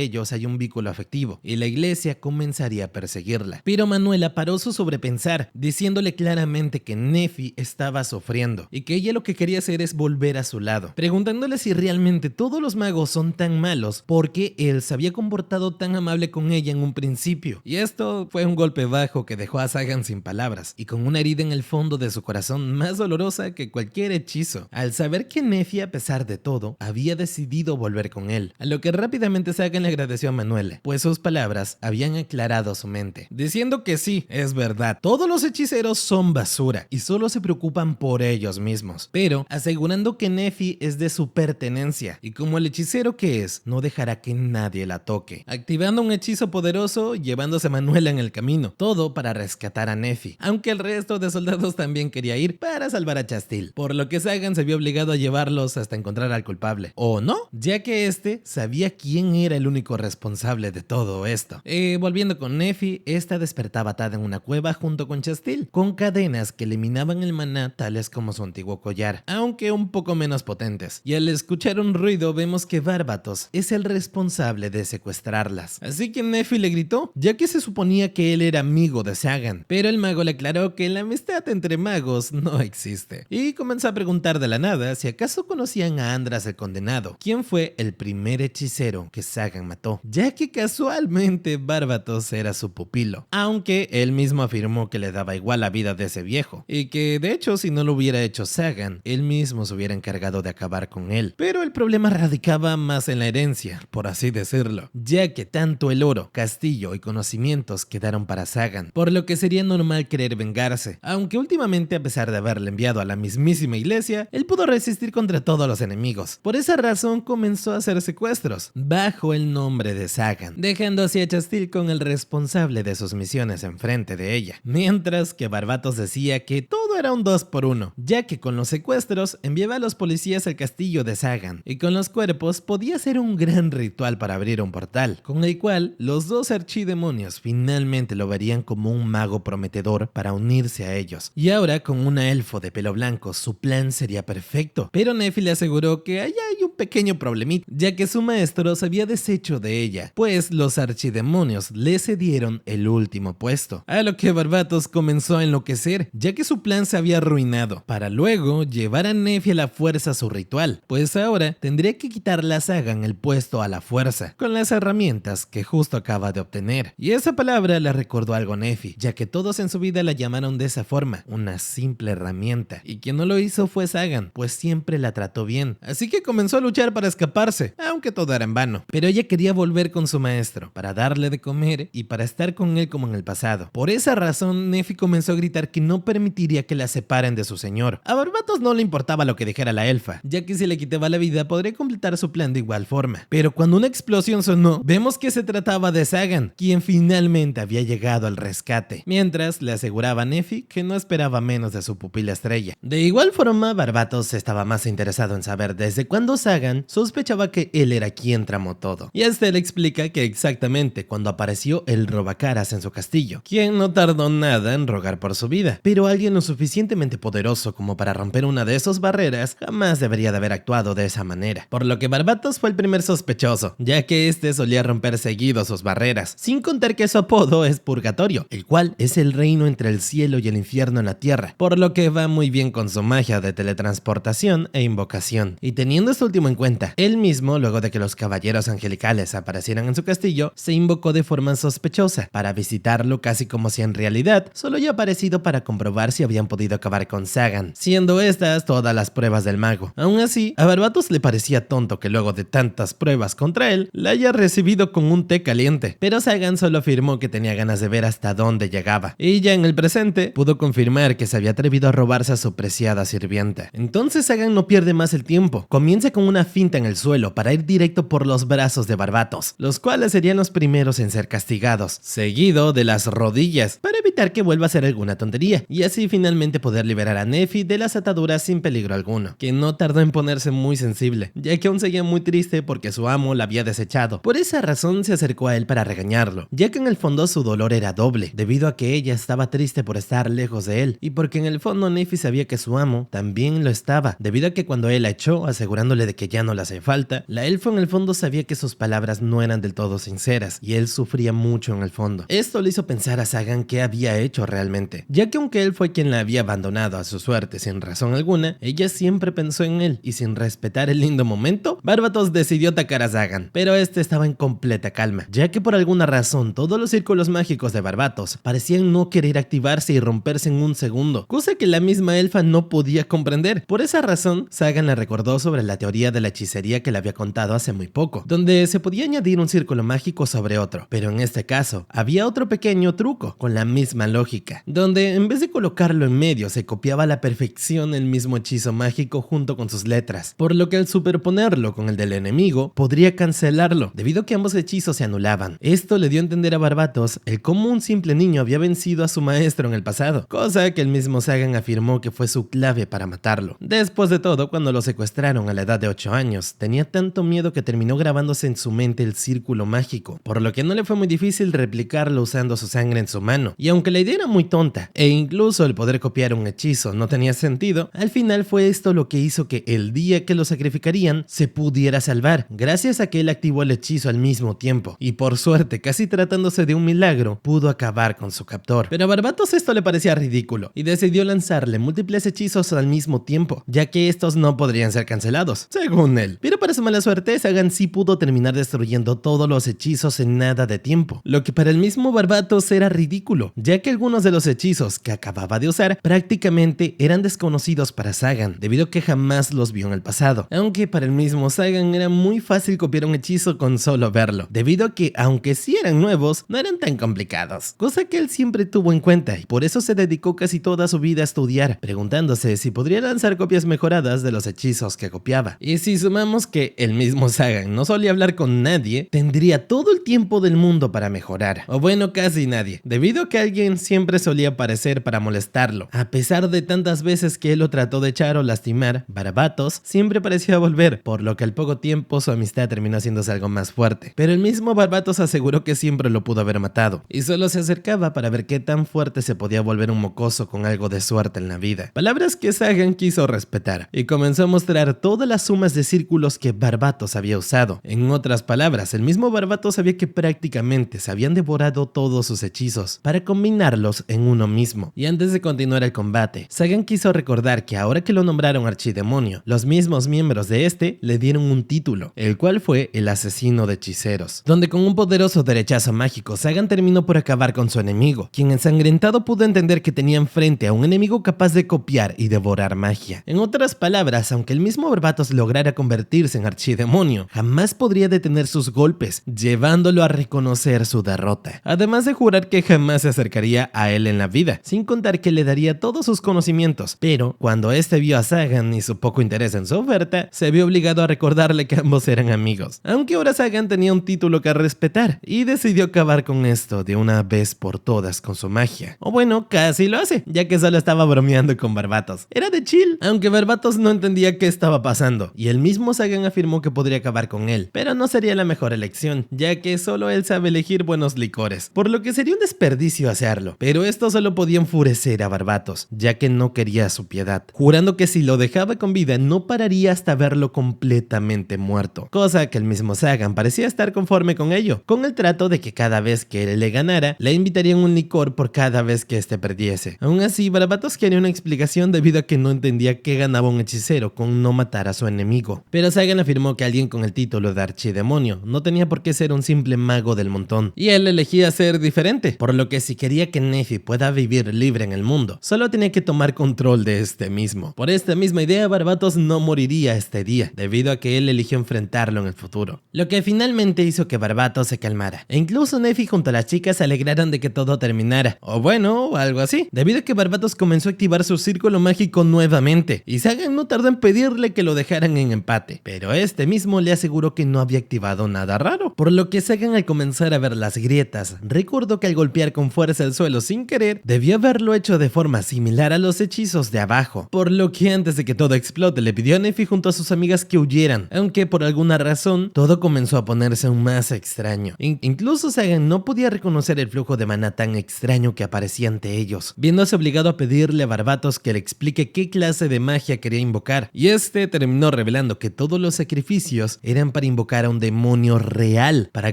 ellos hay un vínculo afectivo, y la iglesia comenzaría a perseguirla. Pero Manuela paró su sobrepensar, diciéndole claramente que Nefi estaba sufriendo, y que ella lo que quería hacer es volver a su lado, preguntándole si realmente todos los magos son tan malos, porque él se había comportado tan amable con ella en un principio. Y esto fue un golpe bajo que dejó a Sagan sin palabras, y con una herida en el fondo de su corazón más dolorosa que cualquier hechizo, al saber que Nefi, a pesar de todo, había decidido volver con él, a lo que rápidamente Sagan le agradeció a Manuela, pues sus palabras habían aclarado su mente, diciendo que sí, es verdad, todos los hechiceros son basura y solo se preocupan por ellos mismos, pero asegurando que Nefi es de su pertenencia y como el hechicero que es, no dejará que nadie la toque, activando un hechizo poderoso, llevándose a Manuela en el camino, todo para rescatar a Nefi, aunque el resto de soldados también quería ir para salvar a Chastil, por lo que Sagan se vio obligado a llevarlos hasta encontrar al culpable, o no, ya que este sabía quién era el único responsable de todo esto. Volviendo con Nefi, esta despertaba atada en una cueva junto con Chastil, con cadenas que eliminaban el maná tales como su antiguo collar, aunque un poco menos potentes, y al escuchar un ruido vemos que Bárbatos es el responsable de secuestrarlas, así que Nefi le gritó, ya que se suponía que él era amigo de Sagan, pero el mago le aclaró que la amistad entre magos no existe, y comenzó a preguntar de la nada si acaso conocían a Andras el Condenado, quien fue el primer hechicero que Sagan mató, ya que casualmente Bárbatos era su pupilo, aunque él mismo afirmó que le daba igual la vida de ese viejo, y que de hecho si no lo hubiera hecho Sagan, él mismo se hubiera encargado de acabar con él. Pero el problema radicaba más en la herencia, por así decirlo, ya que tanto el oro, castillo y conocimientos quedaron para Sagan, por lo que sería normal querer vengarse, aunque últimamente a pesar de haberle enviado a la mismísima iglesia, él pudo resistir contra todos los enemigos. Por esa razón comenzó a hacer secuestros, bajo el nombre de Sagan, dejando así a Chastil con el responsable de sus misiones enfrente de ella, mientras que Bárbatos decía que todo era un 2 por 1, ya que con los secuestros enviaba a los policías al castillo de Sagan, y con los cuerpos podía hacer un gran ritual para abrir un portal, con el cual los dos archidemonios finalmente lo verían como un mago prometedor para unirse a ellos. Y ahora con una elfo de pelo blanco su plan sería perfecto, pero Nefi le aseguró que allá hay un pequeño problemita, ya que su maestro se había deshecho de ella, pues los archidemonios le cedieron el último puesto, a lo que Bárbatos comenzó a enloquecer, ya que su plan se había arruinado, para luego llevar a Nefi a la fuerza a su ritual, pues ahora tendría que quitarle a Sagan el puesto a la fuerza, con las herramientas que justo acaba de obtener. Y esa palabra le recordó algo a Nefi, ya que todos en su vida la llamaron de esa forma, una simple herramienta, y quien no lo hizo fue Sagan, pues siempre la trató bien, así que comenzó a luchar para escaparse, aunque todo era en vano, pero ella quería volver con su maestro, para darle de comer y para estar con él como en el pasado. Por esa razón, Nefi comenzó a gritar que no permitiría que la separen de su señor. A Bárbatos no le importaba lo que dijera la elfa, ya que si le quitaba la vida podría completar su plan de igual forma. Pero cuando una explosión sonó, vemos que se trataba de Sagan, quien finalmente había llegado al rescate, mientras le aseguraba a Nefi que no esperaba menos de su pupila estrella. De igual forma, Bárbatos estaba más interesado en saber desde cuándo Sagan sospechaba que él era quien tramó todo. Y este le explica que exactamente cuando apareció el robacaras en su castillo, quien no tardó nada en rogar por su vida, pero alguien lo suficientemente poderoso como para romper una de esas barreras jamás debería de haber actuado de esa manera, por lo que Bárbatos fue el primer sospechoso, ya que este solía romper seguido sus barreras, sin contar que su apodo es Purgatorio, el cual es el reino entre el cielo y el infierno en la tierra, por lo que va muy bien con su magia de teletransportación e invocación, y teniendo este último tomó en cuenta. Él mismo, luego de que los caballeros angelicales aparecieran en su castillo, se invocó de forma sospechosa para visitarlo casi como si en realidad solo haya aparecido para comprobar si habían podido acabar con Sagan, siendo estas todas las pruebas del mago. Aún así, a Barbatos le parecía tonto que luego de tantas pruebas contra él, la haya recibido con un té caliente, pero Sagan solo afirmó que tenía ganas de ver hasta dónde llegaba, y ya en el presente pudo confirmar que se había atrevido a robarse a su preciada sirvienta. Entonces Sagan no pierde más el tiempo, comienza con una finta en el suelo para ir directo por los brazos de Barbatos, los cuales serían los primeros en ser castigados, seguido de las rodillas, para evitar que vuelva a hacer alguna tontería, y así finalmente poder liberar a Nefi de las ataduras sin peligro alguno, que no tardó en ponerse muy sensible, ya que aún seguía muy triste porque su amo la había desechado. Por esa razón se acercó a él para regañarlo, ya que en el fondo su dolor era doble, debido a que ella estaba triste por estar lejos de él, y porque en el fondo Nefi sabía que su amo también lo estaba, debido a que cuando él la echó, asegurándole de que ya no le hace falta, la elfa en el fondo sabía que sus palabras no eran del todo sinceras, y él sufría mucho en el fondo. Esto le hizo pensar a Sagan qué había hecho realmente, ya que aunque él fue quien la había abandonado a su suerte sin razón alguna, ella siempre pensó en él, y sin respetar el lindo momento, Barbatos decidió atacar a Sagan, pero este estaba en completa calma, ya que por alguna razón todos los círculos mágicos de Barbatos parecían no querer activarse y romperse en un segundo, cosa que la misma elfa no podía comprender. Por esa razón, Sagan le recordó sobre la teoría de la hechicería que le había contado hace muy poco, donde se podía añadir un círculo mágico sobre otro, pero en este caso había otro pequeño truco con la misma lógica, donde en vez de colocarlo en medio se copiaba a la perfección el mismo hechizo mágico junto con sus letras, por lo que al superponerlo con el del enemigo podría cancelarlo, debido a que ambos hechizos se anulaban. Esto le dio a entender a Barbatos el cómo un simple niño había vencido a su maestro en el pasado, cosa que el mismo Sagan afirmó que fue su clave para matarlo. Después de todo, cuando lo secuestraron a la edad de 8 años, tenía tanto miedo que terminó grabándose en su mente el círculo mágico, por lo que no le fue muy difícil replicarlo usando su sangre en su mano. Y aunque la idea era muy tonta, e incluso el poder copiar un hechizo no tenía sentido, al final fue esto lo que hizo que el día que lo sacrificarían se pudiera salvar, gracias a que él activó el hechizo al mismo tiempo, y por suerte, casi tratándose de un milagro, pudo acabar con su captor. Pero a Barbatos esto le parecía ridículo, y decidió lanzarle múltiples hechizos al mismo tiempo, ya que estos no podrían ser cancelados, según él. Pero para su mala suerte, Sagan sí pudo terminar destruyendo todos los hechizos en nada de tiempo, lo que para el mismo Barbatos era ridículo, ya que algunos de los hechizos que acababa de usar prácticamente eran desconocidos para Sagan, debido a que jamás los vio en el pasado, aunque para el mismo Sagan era muy fácil copiar un hechizo con solo verlo, debido a que aunque sí eran nuevos, no eran tan complicados, cosa que él siempre tuvo en cuenta, y por eso se dedicó casi toda su vida a estudiar, preguntándose si podría lanzar copias mejoradas de los hechizos que copiaba. Y si sumamos que el mismo Sagan no solía hablar con nadie, tendría todo el tiempo del mundo para mejorar, o bueno, casi nadie, debido a que alguien siempre solía aparecer para molestarlo. A pesar de tantas veces que él lo trató de echar o lastimar, Barbatos siempre parecía volver, por lo que al poco tiempo su amistad terminó haciéndose algo más fuerte. Pero el mismo Barbatos aseguró que siempre lo pudo haber matado, y solo se acercaba para ver qué tan fuerte se podía volver un mocoso con algo de suerte en la vida. Palabras que Sagan quiso respetar, y comenzó a mostrar todas las sumas de círculos que Barbatos había usado. En otras palabras, el mismo Barbatos sabía que prácticamente se habían devorado todos sus hechizos para combinarlos en uno mismo. Y antes de continuar el combate, Sagan quiso recordar que ahora que lo nombraron archidemonio, los mismos miembros de este le dieron un título, el cual fue el asesino de hechiceros, donde con un poderoso derechazo mágico Sagan terminó por acabar con su enemigo, quien ensangrentado pudo entender que tenía enfrente a un enemigo capaz de copiar y devorar magia. En otras palabras, aunque el mismo Barbatos lograra convertirse en archidemonio, jamás podría detener sus golpes, llevándolo a reconocer su derrota, además de jurar que jamás se acercaría a él en la vida, sin contar que le daría todos sus conocimientos. Pero cuando este vio a Sagan y su poco interés en su oferta, se vio obligado a recordarle que ambos eran amigos, aunque ahora Sagan tenía un título que respetar, y decidió acabar con esto de una vez por todas con su magia. O bueno, casi lo hace, ya que solo estaba bromeando con Barbatos. Era de chill, aunque Barbatos no entendía qué estaba pasando, y el mismo Sagan afirmó que podría acabar con él, pero no sería la mejor elección, ya que solo él sabe elegir buenos licores, por lo que sería un desperdicio hacerlo. Pero esto solo podía enfurecer a Barbatos, ya que no quería su piedad, jurando que si lo dejaba con vida no pararía hasta verlo completamente muerto, cosa que el mismo Sagan parecía estar conforme con ello, con el trato de que cada vez que él le ganara, le invitarían un licor por cada vez que éste perdiese. Aún así, Barbatos quería una explicación debido a que no entendía qué ganaba un hechicero con no matar a su enemigo. amigo. Pero Sagan afirmó que alguien con el título de archidemonio no tenía por qué ser un simple mago del montón, y él elegía ser diferente, por lo que si quería que Nephi pueda vivir libre en el mundo, solo tenía que tomar control de este mismo. Por esta misma idea, Barbatos no moriría este día, debido a que él eligió enfrentarlo en el futuro, lo que finalmente hizo que Barbatos se calmara, e incluso Nephi junto a las chicas se alegraran de que todo terminara, o bueno, algo así, debido a que Barbatos comenzó a activar su círculo mágico nuevamente, y Sagan no tardó en pedirle que lo dejaran en empate, pero este mismo le aseguró que no había activado nada raro, por lo que Sagan, al comenzar a ver las grietas, recordó que al golpear con fuerza el suelo sin querer, debió haberlo hecho de forma similar a los hechizos de abajo, por lo que antes de que todo explote le pidió a Nephi junto a sus amigas que huyeran, aunque por alguna razón todo comenzó a ponerse aún más extraño. Incluso Sagan no podía reconocer el flujo de maná tan extraño que aparecía ante ellos, viéndose obligado a pedirle a Barbatos que le explique qué clase de magia quería invocar, y este terminó revelando que todos los sacrificios eran para invocar a un demonio real para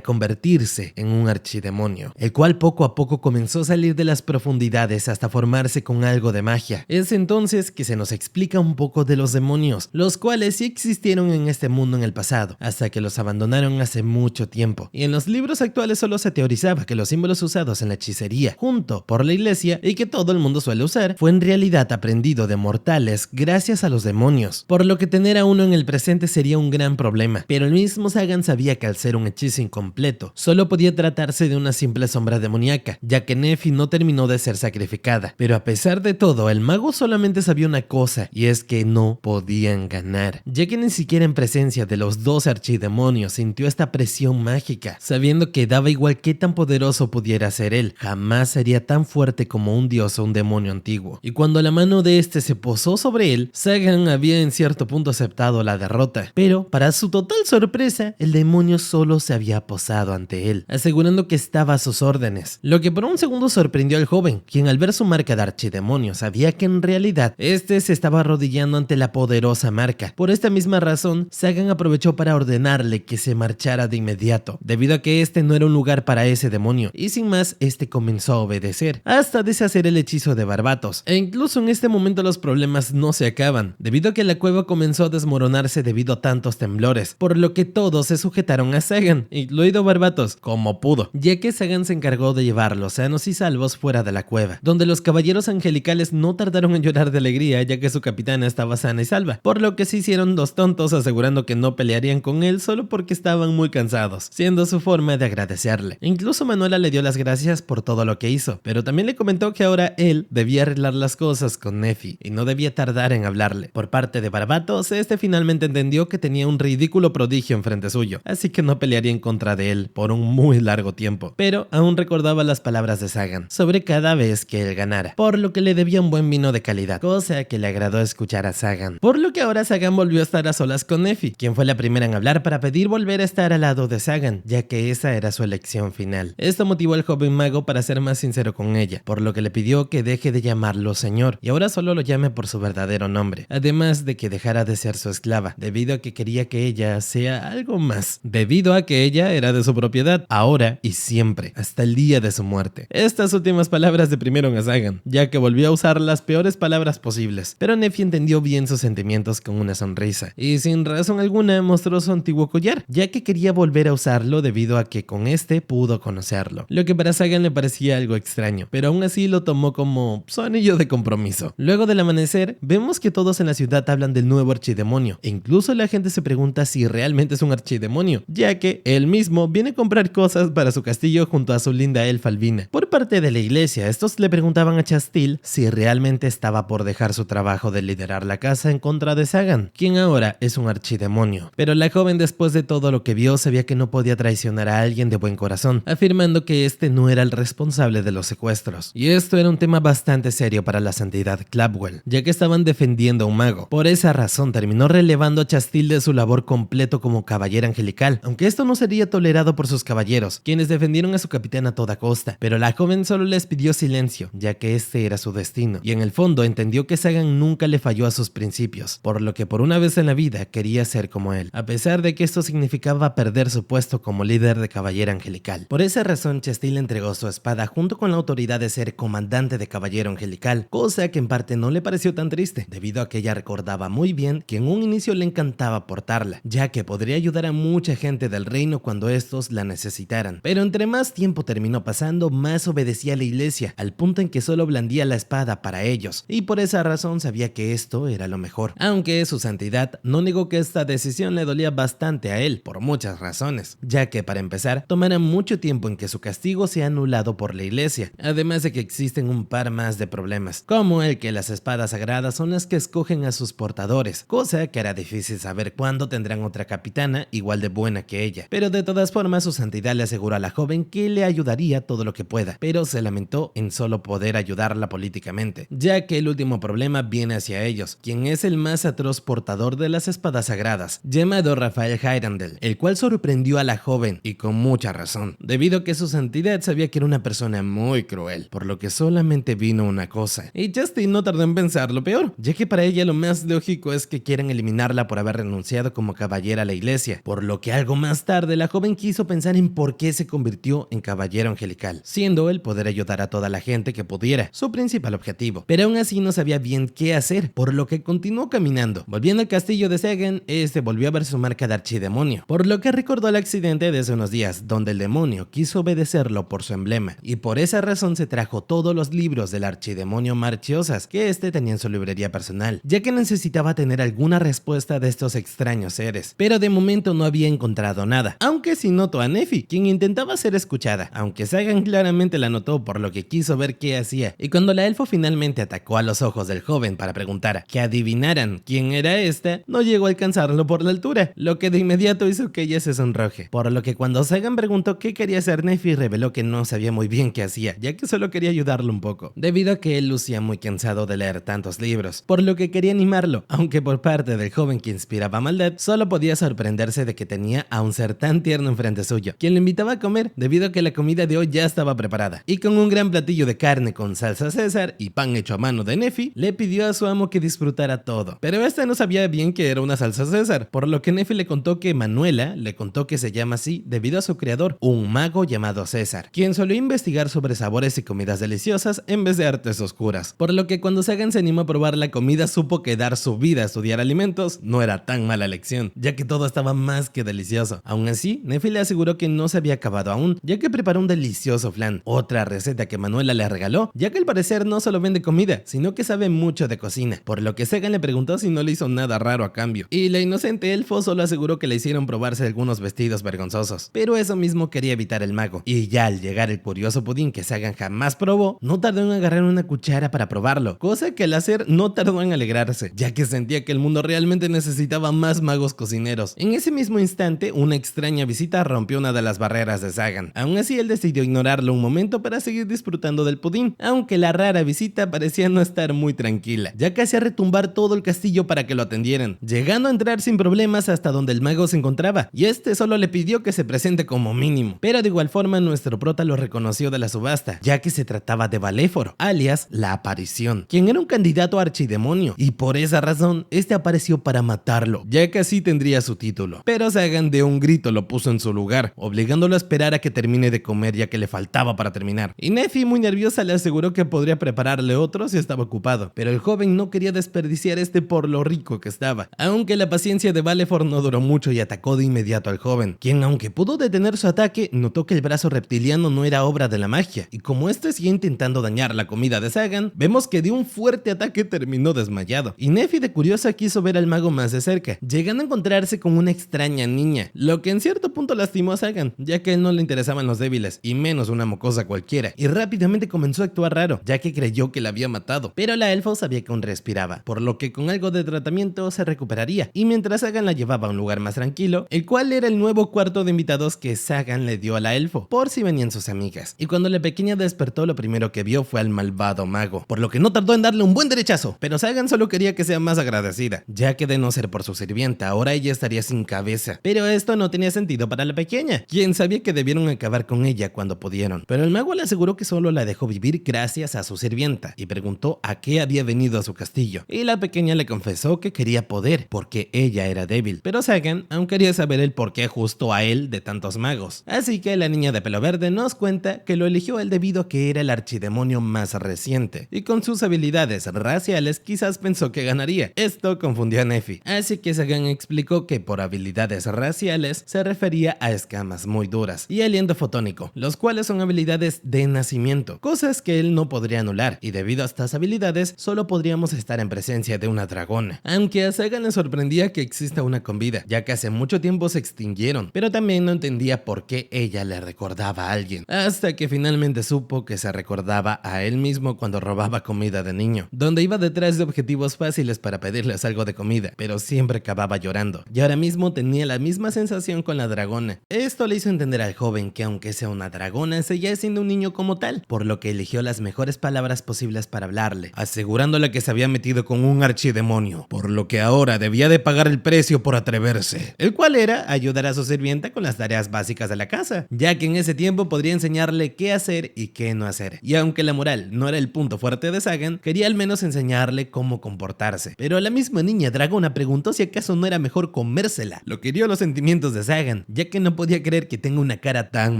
convertirse en un archidemonio, el cual poco a poco comenzó a salir de las profundidades hasta formarse con algo de magia. Es entonces que se nos explica un poco de los demonios, los cuales sí existieron en este mundo en el pasado, hasta que los abandonaron hace mucho tiempo, y en los libros actuales solo se teorizaba que los símbolos usados en la hechicería, junto por la iglesia y que todo el mundo suele usar, fue en realidad aprendido de mortales gracias a los demonios, por lo que tener a uno en el presente sería un gran problema, pero el mismo Sagan sabía que al ser un hechizo incompleto, solo podía tratarse de una simple sombra demoníaca, ya que Nephi no terminó de ser sacrificada, pero a pesar de todo, el mago solamente sabía una cosa, y es que no podían ganar, ya que ni siquiera en presencia de los dos archidemonios sintió esta presión mágica, sabiendo que daba igual qué tan poderoso pudiera ser él, jamás sería tan fuerte como un dios o un demonio antiguo. Y cuando la mano de este se posó sobre él, Sagan había en cierto punto aceptado la derrota, pero para su total sorpresa, el demonio solo se había posado ante él, asegurando que estaba a sus órdenes, lo que por un segundo sorprendió al joven, quien al ver su marca de archidemonio sabía que en realidad este se estaba arrodillando ante la poderosa marca. Por esta misma razón, Sagan aprovechó para ordenarle que se marchara de inmediato, debido a que este no era un lugar para ese demonio, y sin más, este comenzó a obedecer, hasta deshacer el hechizo de Barbatos, e incluso en este momento los problemas no se acaban, debido a que la cueva comenzó a desmoronarse debido a tantos temblores, por lo que todos se sujetaron a Sagan, incluido Barbatos, como pudo, ya que Sagan se encargó de llevarlos sanos y salvos fuera de la cueva, donde los caballeros angelicales no tardaron en llorar de alegría ya que su capitana estaba sana y salva, por lo que se hicieron dos tontos asegurando que no pelearían con él solo porque estaban muy cansados, siendo su forma de agradecerle. Incluso Manuela le dio las gracias por todo lo que hizo, pero también le comentó que ahora él debía arreglar las cosas con Nephi y no debía tardar en hablarle. Por parte de Barbatos, este finalmente entendió que tenía un ridículo prodigio enfrente suyo, así que no pelearía en contra de él por un muy largo tiempo, pero aún recordaba las palabras de Sagan sobre cada vez que él ganara, por lo que le debía un buen vino de calidad, cosa que le agradó escuchar a Sagan, por lo que ahora Sagan volvió a estar a solas con Nephi, quien fue la primera en hablar para pedir volver a estar al lado de Sagan, ya que esa era su elección final. Esto motivó al joven mago para ser más sincero con ella, por lo que le pidió que deje de llamarlo señor y ahora solo lo llame por su verdadero nombre, además de que dejara de ser su esclava, debido a que quería que ella sea algo más, debido a que ella era de su propiedad, ahora y siempre, hasta el día de su muerte. Estas últimas palabras deprimieron a Sagan, ya que volvió a usar las peores palabras posibles, pero Nephi entendió bien sus sentimientos con una sonrisa, y sin razón alguna mostró su antiguo collar, ya que quería volver a usarlo debido a que con este pudo conocerlo, lo que para Sagan le parecía algo extraño, pero aún así lo tomó como su anillo de compromiso. Luego del amanecer, vemos que todos en la ciudad hablan del nuevo archidemonio, e incluso la gente se pregunta si realmente es un archidemonio, ya que él mismo viene a comprar cosas para su castillo junto a su linda elfa Albina. Por parte de la iglesia, estos le preguntaban a Chastil si realmente estaba por dejar su trabajo de liderar la casa en contra de Sagan, quien ahora es un archidemonio. Pero la joven, después de todo lo que vio, sabía que no podía traicionar a alguien de buen corazón, afirmando que este no era el responsable de los secuestros. Y esto era un tema bastante serio para la santidad Clapwell, ya que estaban defendiendo a un mago. Por esa razón terminó relevando a Chastil de su labor completo como caballero angelical, aunque esto no sería tolerado por sus caballeros, quienes defendieron a su capitán a toda costa, pero la joven solo les pidió silencio, ya que este era su destino, y en el fondo entendió que Sagan nunca le falló a sus principios, por lo que por una vez en la vida quería ser como él, a pesar de que esto significaba perder su puesto como líder de caballero angelical. Por esa razón, Chastil entregó su espada junto con la autoridad de ser comandante de caballero angelical, cosa que en parte no le pareció tan triste, debido a que ella recordaba muy bien que en un inicio le encantaba portarla, ya que podría ayudar a mucha gente del reino cuando estos la necesitaran. Pero entre más tiempo terminó pasando, más obedecía a la iglesia, al punto en que solo blandía la espada para ellos, y por esa razón sabía que esto era lo mejor. Aunque su santidad no negó que esta decisión le dolía bastante a él, por muchas razones, ya que para empezar, tomará mucho tiempo en que su castigo sea anulado por la iglesia, además de que existen un par más de problemas, como el que las espadas sagradas son las que escogen a sus portadores, cosa que hará difícil saber cuándo tendrán otra capitana igual de buena que ella. Pero de todas formas, su santidad le aseguró a la joven que le ayudaría todo lo que pueda, pero se lamentó en solo poder ayudarla políticamente, ya que el último problema viene hacia ellos, quien es el más atroz portador de las espadas sagradas, llamado Rafael Hyrandel, el cual sorprendió a la joven, y con mucha razón, debido a que su santidad sabía que era una persona muy cruel, por lo que solamente vino una cosa, y Justin no tardó en pensar lo peor, ya que para ella lo más lógico es que quieren eliminarla por haber renunciado como caballera a la iglesia, por lo que algo más tarde la joven quiso pensar en por qué se convirtió en caballero angelical, siendo el poder ayudar a toda la gente que pudiera, su principal objetivo, pero aún así no sabía bien qué hacer, por lo que continuó caminando. Volviendo al castillo de Sagan, este volvió a ver su marca de archidemonio, por lo que recordó el accidente de hace unos días, donde el demonio quiso obedecerlo por su emblema, y por esa razón se trajo todos los libros del archidemonio Marchiosas que este tenía en su librería personal, ya que necesitaba tener alguna respuesta de estos extraños seres, pero de momento no había encontrado nada, aunque sí notó a Nefi, quien intentaba ser escuchada, aunque Sagan claramente la notó, por lo que quiso ver qué hacía, y cuando la elfo finalmente atacó a los ojos del joven para preguntar que adivinaran quién era esta, no llegó a alcanzarlo por la altura, lo que de inmediato hizo que ella se sonroje, por lo que cuando Sagan preguntó qué quería hacer, Nefi reveló que no sabía muy bien qué hacía, ya que solo quería ayudarlo un poco, debido a que él lucía muy cansado de leer tantos libros, por lo que quería animarlo, aunque por parte del joven que inspiraba maldad, solo podía sorprenderse de que tenía a un ser tan tierno enfrente suyo, quien le invitaba a comer, debido a que la comida de hoy ya estaba preparada, y con un gran platillo de carne con salsa César y pan hecho a mano de Nefi, le pidió a su amo que disfrutara todo, pero esta no sabía bien que era una salsa César, por lo que Nefi le contó que Manuela le contó que se llama así debido a su creador, un mago llamado César, quien solía investigar sobre sabores y comidas deliciosas en vez de artes oscuras, por lo que cuando Sagan se animó a probar la comida supo que dar su vida a estudiar alimentos no era tan mala elección, ya que todo estaba más que delicioso. Aún así, Nefi le aseguró que no se había acabado aún, ya que preparó un delicioso flan, otra receta que Manuela le regaló, ya que al parecer no solo vende comida, sino que sabe mucho de cocina, por lo que Sagan le preguntó si no le hizo nada raro a cambio, y la inocente elfo solo aseguró que le hicieron probarse algunos vestidos vergonzosos, pero eso mismo quería evitar el mago, y ya al llegar el curioso pudín que Sagan jamás probó, no tardó en agarrar una cuchara para probarlo, cosa que al hacer no tardó en alegrarse, ya que sentía que el mundo realmente necesitaba más magos cocineros. En ese mismo instante, una extraña visita rompió una de las barreras de Sagan. Aún así, él decidió ignorarlo un momento para seguir disfrutando del pudín, aunque la rara visita parecía no estar muy tranquila, ya que hacía retumbar todo el castillo para que lo atendieran, llegando a entrar sin problemas hasta donde el mago se encontraba, y este solo le pidió que se presente como mínimo. Pero de igual forma, nuestro prota lo reconoció de la subasta, ya que se trataba de Valéforo, alias la aparición, quien era un candidato a archidemonio, y por esa razón, este apareció para matarlo, ya que así tendría su título. Pero Sagan de un grito lo puso en su lugar, obligándolo a esperar a que termine de comer, ya que le faltaba para terminar. Y Nefi, muy nerviosa, le aseguró que podría prepararle otro si estaba ocupado, pero el joven no quería desperdiciar este por lo rico que estaba, aunque la paciencia de Valefor no duró mucho y atacó de inmediato al joven, quien aunque pudo detener su ataque, notó que el brazo reptiliano no era obra de la magia, y como este seguía intentando dañar la comida de Sagan, vemos que de un fuerte ataque terminó desmayado, y Nefi de curiosa quiso ver al mago más de cerca, llegando a encontrarse con una extraña niña, lo que en cierto punto lastimó a Sagan, ya que a él no le interesaban los débiles, y menos una mocosa cualquiera, y rápidamente comenzó a actuar raro, ya que creyó que la había matado, pero la elfo sabía que aún respiraba, por lo que con algo de tratamiento se recuperaría, y mientras Sagan la llevaba a un lugar más tranquilo, el cual era el nuevo cuarto de invitados que Sagan le dio a la elfo, por si venían sus amigas, y cuando la pequeña despertó lo primero que vio fue al malvado mago, por lo que no tardó en darle un buen derechazo, pero Sagan solo quería que sea más agradecida, ya que de no ser por su sirvienta, ahora ella estaría sin cabeza, pero esto no tenía sentido para la pequeña, quien sabía que debieron acabar con ella cuando pudieron, pero el mago le aseguró que solo la dejó vivir gracias a su sirvienta, y preguntó a qué había venido a su castillo, y la pequeña le confesó que quería poder, porque ella era débil, pero Sagan aún quería saber el por qué justo a él de tantos magos, así que la niña de pelo verde nos cuenta que lo eligió él debido a que era el archidemonio más reciente, y con sus habilidades raciales quizás pensó que ganaría. Esto confundió confundió a Nefi, así que Sagan explicó que por habilidades raciales se refería a escamas muy duras y aliento fotónico, los cuales son habilidades de nacimiento, cosas que él no podría anular, y debido a estas habilidades solo podríamos estar en presencia de una dragona. Aunque a Sagan le sorprendía que exista una con vida, ya que hace mucho tiempo se extinguieron, pero también no entendía por qué ella le recordaba a alguien, hasta que finalmente supo que se recordaba a él mismo cuando robaba comida de niño, donde iba detrás de objetivos fáciles para pedirles algo de comida, pero siempre acababa llorando, y ahora mismo tenía la misma sensación con la dragona. Esto le hizo entender al joven que aunque sea una dragona, seguía siendo un niño como tal, por lo que eligió las mejores palabras posibles para hablarle, asegurándole que se había metido con un archidemonio, por lo que ahora debía de pagar el precio por atreverse, el cual era ayudar a su sirvienta con las tareas básicas de la casa, ya que en ese tiempo podría enseñarle qué hacer y qué no hacer. Y aunque la moral no era el punto fuerte de Sagan, quería al menos enseñarle cómo comportarse. Pero la misma niña dragona preguntó si acaso no era mejor comérsela, lo que hirió los sentimientos de Sagan, ya que no podía creer que tenga una cara tan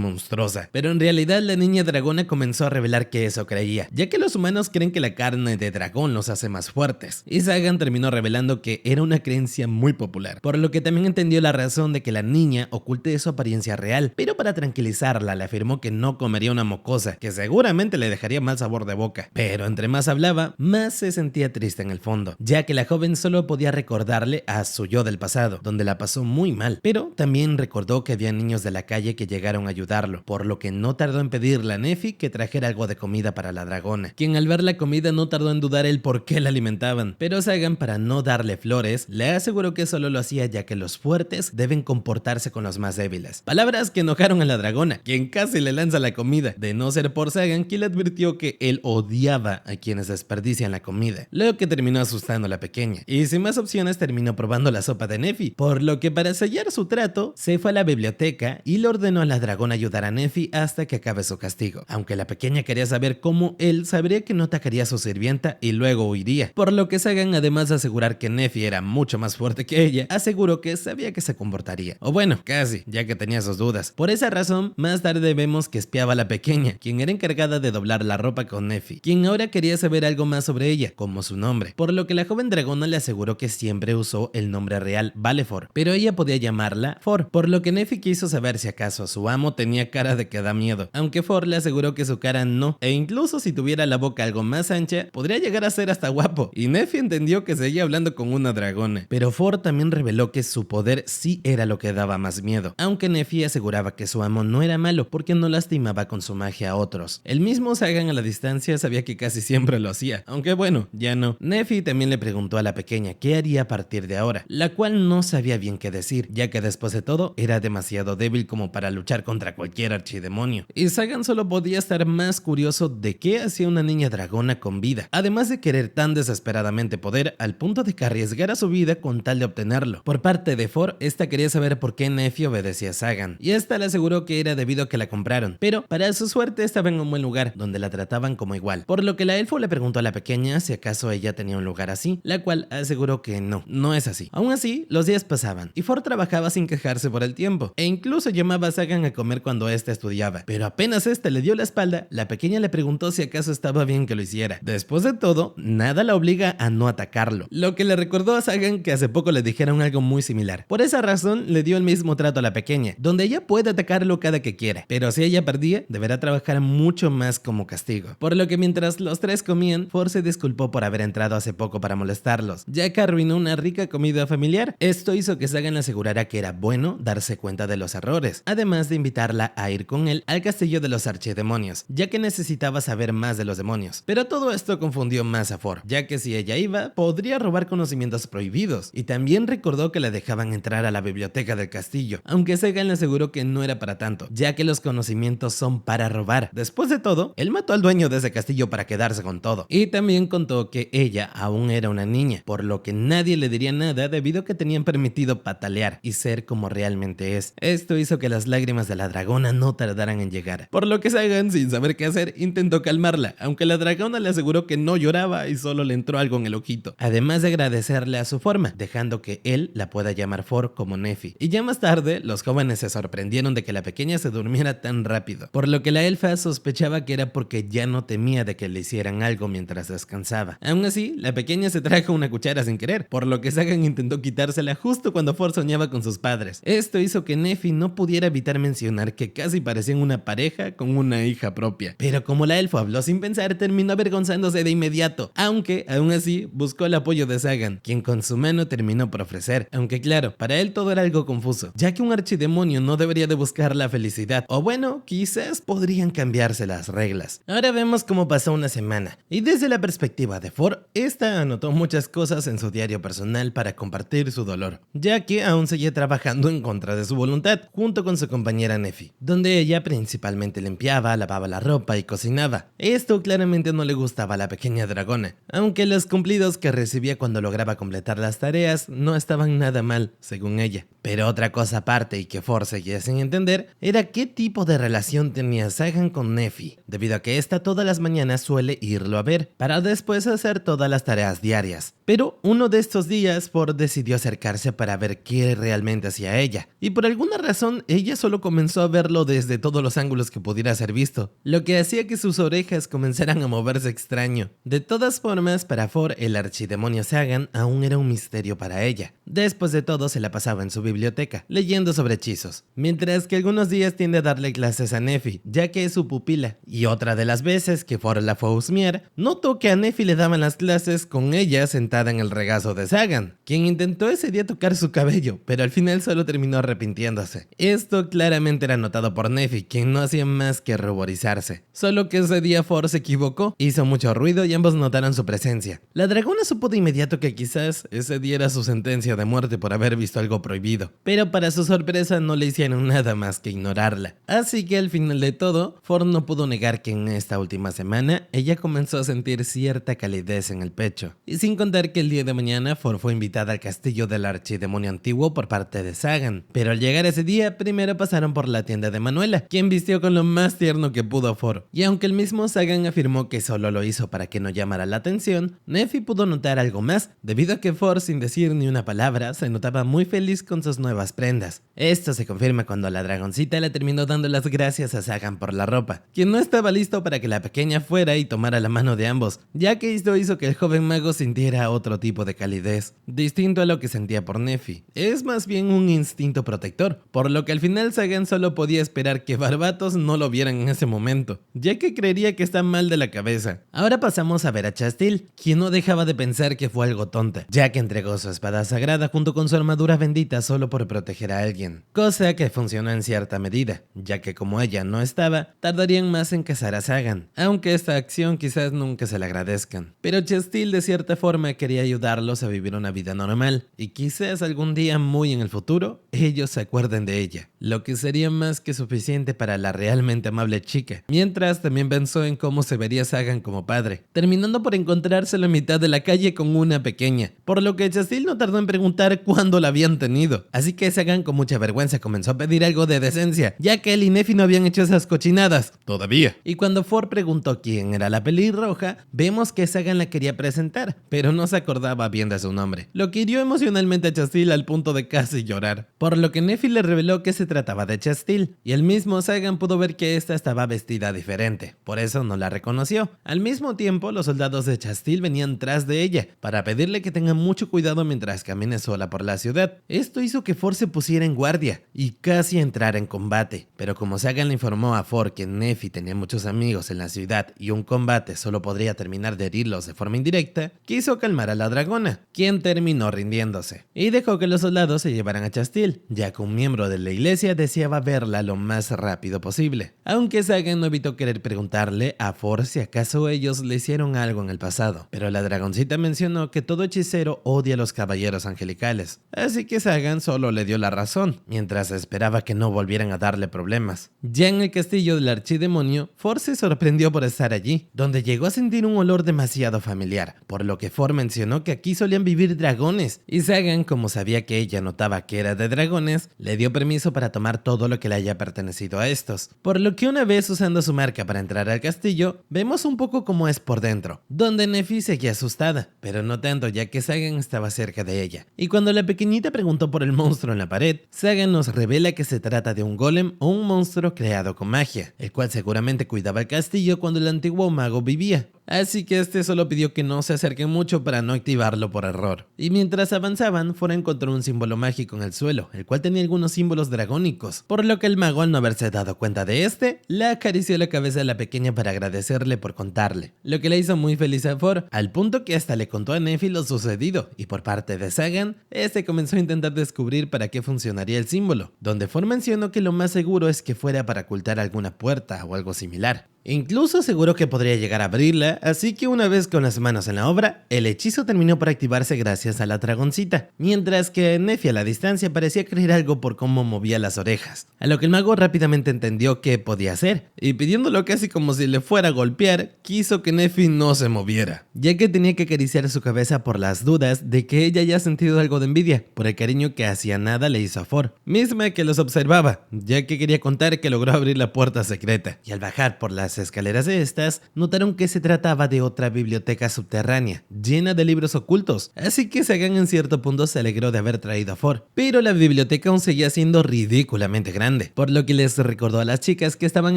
monstruosa. Pero en realidad la niña dragona comenzó a revelar que eso creía, ya que los humanos creen que la carne de dragón los hace más fuertes. Y Sagan terminó revelando que era una creencia muy popular, por lo que también entendió la razón de que la niña oculte su apariencia real, pero para tranquilizarla le afirmó que no comería una mocosa, que seguramente le dejaría mal sabor de boca. Pero entre más hablaba, más se sentía triste en el fondo, ya que la joven solo podía recordarle a su yo del pasado, donde la pasó muy mal, pero también recordó que había niños de la calle que llegaron a ayudarlo, por lo que no tardó en pedirle a Nefi que trajera algo de comida para la dragona, quien al ver la comida no tardó en dudar el por qué la alimentaban, pero Sagan, para no darle flores, le aseguró que solo lo hacía ya que los fuertes deben comportarse con los más débiles, palabras que enojaron a la dragona, quien casi le lanza la comida, de no ser por Sagan, quien le advirtió que él odiaba a quienes desperdician la comida, lo que terminó asustando a la pequeña, y sin más opciones terminó probando la sopa de Nefi, por lo que para sellar su trato, se fue a la biblioteca y le ordenó a la dragona ayudar a Nefi hasta que acabe su castigo, aunque la pequeña quería saber cómo él sabría que no atacaría a su sirvienta y luego huiría, por lo que Sagan, además de asegurar que Nefi era mucho más fuerte que ella, aseguró que sabía que se comportaría, o bueno, casi, ya que tenía sus dudas. Por esa razón, más tarde vemos que espiaba a la pequeña, quien era encargada de doblar la ropa con Nefi, quien ahora quería saber algo más sobre ella, como su nombre, por lo que la joven dragona le aseguró que siempre usó el nombre real Valefor, pero ella podía llamarla For, por lo que Nefi quiso saber si acaso su amo tenía cara de que da miedo, aunque For le aseguró que su cara no, e incluso si tuviera la boca algo más ancha, podría llegar a ser hasta guapo, y Nefi entendió que seguía hablando con una dragona, pero For también reveló que su poder sí era lo que daba más miedo, aunque Nefi aseguraba que su amo no era malo porque no lastimaba con su magia a otros. El mismo Sagan a la distancia sabía que casi siempre lo hacía, aunque bueno, ya no. Nefi también le preguntó a la pequeña qué haría a partir de ahora, la cual no sabía bien qué decir, ya que después de todo era demasiado débil como para luchar contra cualquier archidemonio. Y Sagan solo podía estar más curioso de qué hacía una niña dragona con vida, además de querer tan desesperadamente poder al punto de que arriesgara su vida con tal de obtenerlo. Por parte de For, esta quería saber por qué Nefi obedecía a Sagan, y esta le aseguró que era debido a que la compraron, pero para su suerte estaba en un buen lugar, donde la trataban como igual, por lo que la elfo le preguntó a la pequeña si acaso ella tenía un lugar así, la cual aseguró que no es así. Aún así, los días pasaban, y For trabajaba sin quejarse por el tiempo, e incluso llamaba a Sagan a comer cuando éste estudiaba, pero apenas éste le dio la espalda, la pequeña le preguntó si acaso estaba bien que lo hiciera. Después de todo, nada la obliga a no atacarlo, lo que le recordó a Sagan que hace poco le dijeron algo muy similar. Por esa razón, le dio el mismo trato a la pequeña, donde ella puede atacarlo cada que quiera, pero si ella perdía, deberá trabajar mucho más como castigo. Por lo que mientras los tres comían, For se disculpó por haber entrado hace poco para molestarlos, ya que arruinó una rica comida familiar. Esto hizo que Sagan le asegurara que era bueno darse cuenta de los errores, además de invitarla a ir con él al castillo de los archidemonios, ya que necesitaba saber más de los demonios. Pero todo esto confundió más a For, ya que si ella iba, podría robar conocimientos prohibidos, y también recordó que la dejaban entrar a la biblioteca del castillo, aunque Sagan le aseguró que no era para tanto, ya que los conocimientos son para robar. Después de todo, él mató al dueño de ese castillo para quedarse con todo, y también contó que ella aún era una niña, por lo que nadie le diría nada debido a que tenían permitido patalear y ser como realmente es. Esto hizo que las lágrimas de la dragona no tardaran en llegar, por lo que Sagan, sin saber qué hacer, intentó calmarla, aunque la dragona le aseguró que no lloraba y solo le entró algo en el ojito, además de agradecerle a su forma, dejando que él la pueda llamar For como Nefi. Y ya más tarde, los jóvenes se sorprendieron de que la pequeña se durmiera tan rápido, por lo que la elfa sospechaba que era porque ya no temía de que le hicieran algo mientras descansaba. Aún así, la pequeña se trajo una cuchara sin que querer, por lo que Sagan intentó quitársela justo cuando For soñaba con sus padres. Esto hizo que Nefi no pudiera evitar mencionar que casi parecían una pareja con una hija propia. Pero como la elfo habló sin pensar, terminó avergonzándose de inmediato, aunque aún así buscó el apoyo de Sagan, quien con su mano terminó por ofrecer, aunque claro, para él todo era algo confuso, ya que un archidemonio no debería de buscar la felicidad, o bueno, quizás podrían cambiarse las reglas. Ahora vemos cómo pasó una semana, y desde la perspectiva de For, esta anotó muchas cosas en su diario personal para compartir su dolor, ya que aún seguía trabajando en contra de su voluntad, junto con su compañera Nefi, donde ella principalmente limpiaba, lavaba la ropa y cocinaba. Esto claramente no le gustaba a la pequeña dragona, aunque los cumplidos que recibía cuando lograba completar las tareas no estaban nada mal, según ella. Pero otra cosa aparte y que For seguía sin entender era qué tipo de relación tenía Sagan con Nefi, debido a que esta todas las mañanas suele irlo a ver, para después hacer todas las tareas diarias. Pero uno de estos días For decidió acercarse para ver qué realmente hacía ella, y por alguna razón ella solo comenzó a verlo desde todos los ángulos que pudiera ser visto, lo que hacía que sus orejas comenzaran a moverse extraño. De todas formas, para For el archidemonio Sagan aún era un misterio para ella. Después de todo se la pasaba en su biblioteca, leyendo sobre hechizos, mientras que algunos días tiende a darle clases a Nefi, ya que es su pupila, y otra de las veces que For la fue a husmear, notó que a Nefi le daban las clases con ella sentada en el regazo de Sagan, quien intentó ese día tocar su cabello, pero al final solo terminó arrepintiéndose. Esto claramente era notado por Nefi, quien no hacía más que ruborizarse, solo que ese día For se equivocó, hizo mucho ruido y ambos notaron su presencia. La dragona supo de inmediato que quizás ese día era su sentencia de muerte por haber visto algo prohibido, pero para su sorpresa no le hicieron nada más que ignorarla. Así que al final de todo, For no pudo negar que en esta última semana ella comenzó a sentir cierta calidez en el pecho, y sin contar que el día de mañana For fue invitada al castillo del archidemonio antiguo por parte de Sagan, pero al llegar ese día primero pasaron por la tienda de Manuela, quien vistió con lo más tierno que pudo For, y aunque el mismo Sagan afirmó que solo lo hizo para que no llamara la atención, Nefi pudo notar algo más, debido a que For, sin decir ni una palabra, se notaba muy feliz con sus nuevas prendas. Esto se confirma cuando la dragoncita le terminó dando las gracias a Sagan por la ropa, quien no estaba listo para que la pequeña fuera y tomara la mano de ambos, ya que esto hizo que el joven mago sintiera otro tipo de calidez, distinto a lo que sentía por Nefi. Es más bien un instinto protector, por lo que al final Sagan solo podía esperar que Barbatos no lo vieran en ese momento, ya que creería que está mal de la cabeza. Ahora pasamos a ver a Chastil, quien no dejaba de pensar que fue algo tonta, ya que entregó su espada sagrada junto con su armadura bendita solo por proteger a alguien, cosa que funcionó en cierta medida, ya que como ella no estaba, tardarían más en cazar a Sagan, aunque esta acción quizás nunca se le agradezcan. Pero Chastil de cierta forma quería ayudarlos a vivir una vida normal, y quizás algún día muy en el futuro, ellos se acuerden de ella, lo que sería más que suficiente para la realmente amable chica, mientras también pensó en cómo se vería Sagan como padre, terminando por encontrárselo en mitad de la calle con una pequeña, por lo que Chastil no tardó en preguntar cuándo la habían tenido, así que Sagan con mucha vergüenza comenzó a pedir algo de decencia, ya que él y Nefi no habían hecho esas cochinadas todavía. Y cuando For preguntó quién era la pelirroja, vemos que Sagan la quería presentar, pero no se acordaba bien de su nombre, lo que hirió emocionalmente a Chastil al punto de casi llorar, por lo que Nefi le reveló que se trataba de Chastil, y el mismo Sagan pudo ver que esta estaba vestida diferente, por eso no la reconoció. Al mismo tiempo, los soldados de Chastil venían tras de ella, para pedirle que tenga mucho cuidado mientras camine sola por la ciudad. Esto hizo que For se pusiera en guardia, y casi entrara en combate, pero como Sagan le informó a For que Nefi tenía muchos amigos en la ciudad y un combate solo podría terminar de herirlos de forma indirecta, quiso calmar a la dragona, quien terminó rindiéndose, y dejó que los soldados se llevaran a Chastil, ya que un miembro de la iglesia deseaba verla lo más rápido posible, aunque Sagan no evitó querer preguntarle a For si acaso ellos le hicieron algo en el pasado, pero la dragoncita mencionó que todo hechicero odia a los caballeros angelicales, así que Sagan solo le dio la razón, mientras esperaba que no volvieran a darle problemas. Ya en el castillo del archidemonio, For se sorprendió por estar allí, donde llegó a sentir un olor demasiado familiar, por lo que For mencionó que aquí solían vivir dragones, y Sagan, como sabía que ella notaba que era de dragones, le dio permiso para tomar todo lo que le haya pertenecido a estos, por lo que una vez usando su marca para entrar al castillo, vemos un poco cómo es por dentro, donde Nefi seguía asustada, pero no tanto ya que Sagan estaba cerca de ella, y cuando la pequeñita preguntó por el monstruo en la pared, Sagan nos revela que se trata de un golem o un monstruo creado con magia, el cual seguramente cuidaba el castillo cuando el antiguo mago vivía. así que este solo pidió que no se acerquen mucho para no activarlo por error. Y mientras avanzaban, Ford encontró un símbolo mágico en el suelo, el cual tenía algunos símbolos dragónicos, por lo que el mago, al no haberse dado cuenta de este, le acarició la cabeza a la pequeña para agradecerle por contarle, lo que le hizo muy feliz a Ford, al punto que hasta le contó a Nephi lo sucedido, y por parte de Sagan, este comenzó a intentar descubrir para qué funcionaría el símbolo, donde Ford mencionó que lo más seguro es que fuera para ocultar alguna puerta o algo similar. Incluso aseguró que podría llegar a abrirla, así que una vez con las manos en la obra, el hechizo terminó por activarse gracias a la dragoncita, mientras que Nephi a la distancia parecía creer algo por cómo movía las orejas, a lo que el mago rápidamente entendió qué podía hacer, y pidiéndolo casi como si le fuera a golpear, quiso que Nephi no se moviera, ya que tenía que acariciar su cabeza por las dudas de que ella haya sentido algo de envidia por el cariño que hacía nada le hizo a Ford, misma que los observaba, ya que quería contar que logró abrir la puerta secreta, y al bajar por las escaleras de estas, notaron que se trataba de otra biblioteca subterránea, llena de libros ocultos, así que Sagan en cierto punto se alegró de haber traído a Ford, pero la biblioteca aún seguía siendo ridículamente grande, por lo que les recordó a las chicas que estaban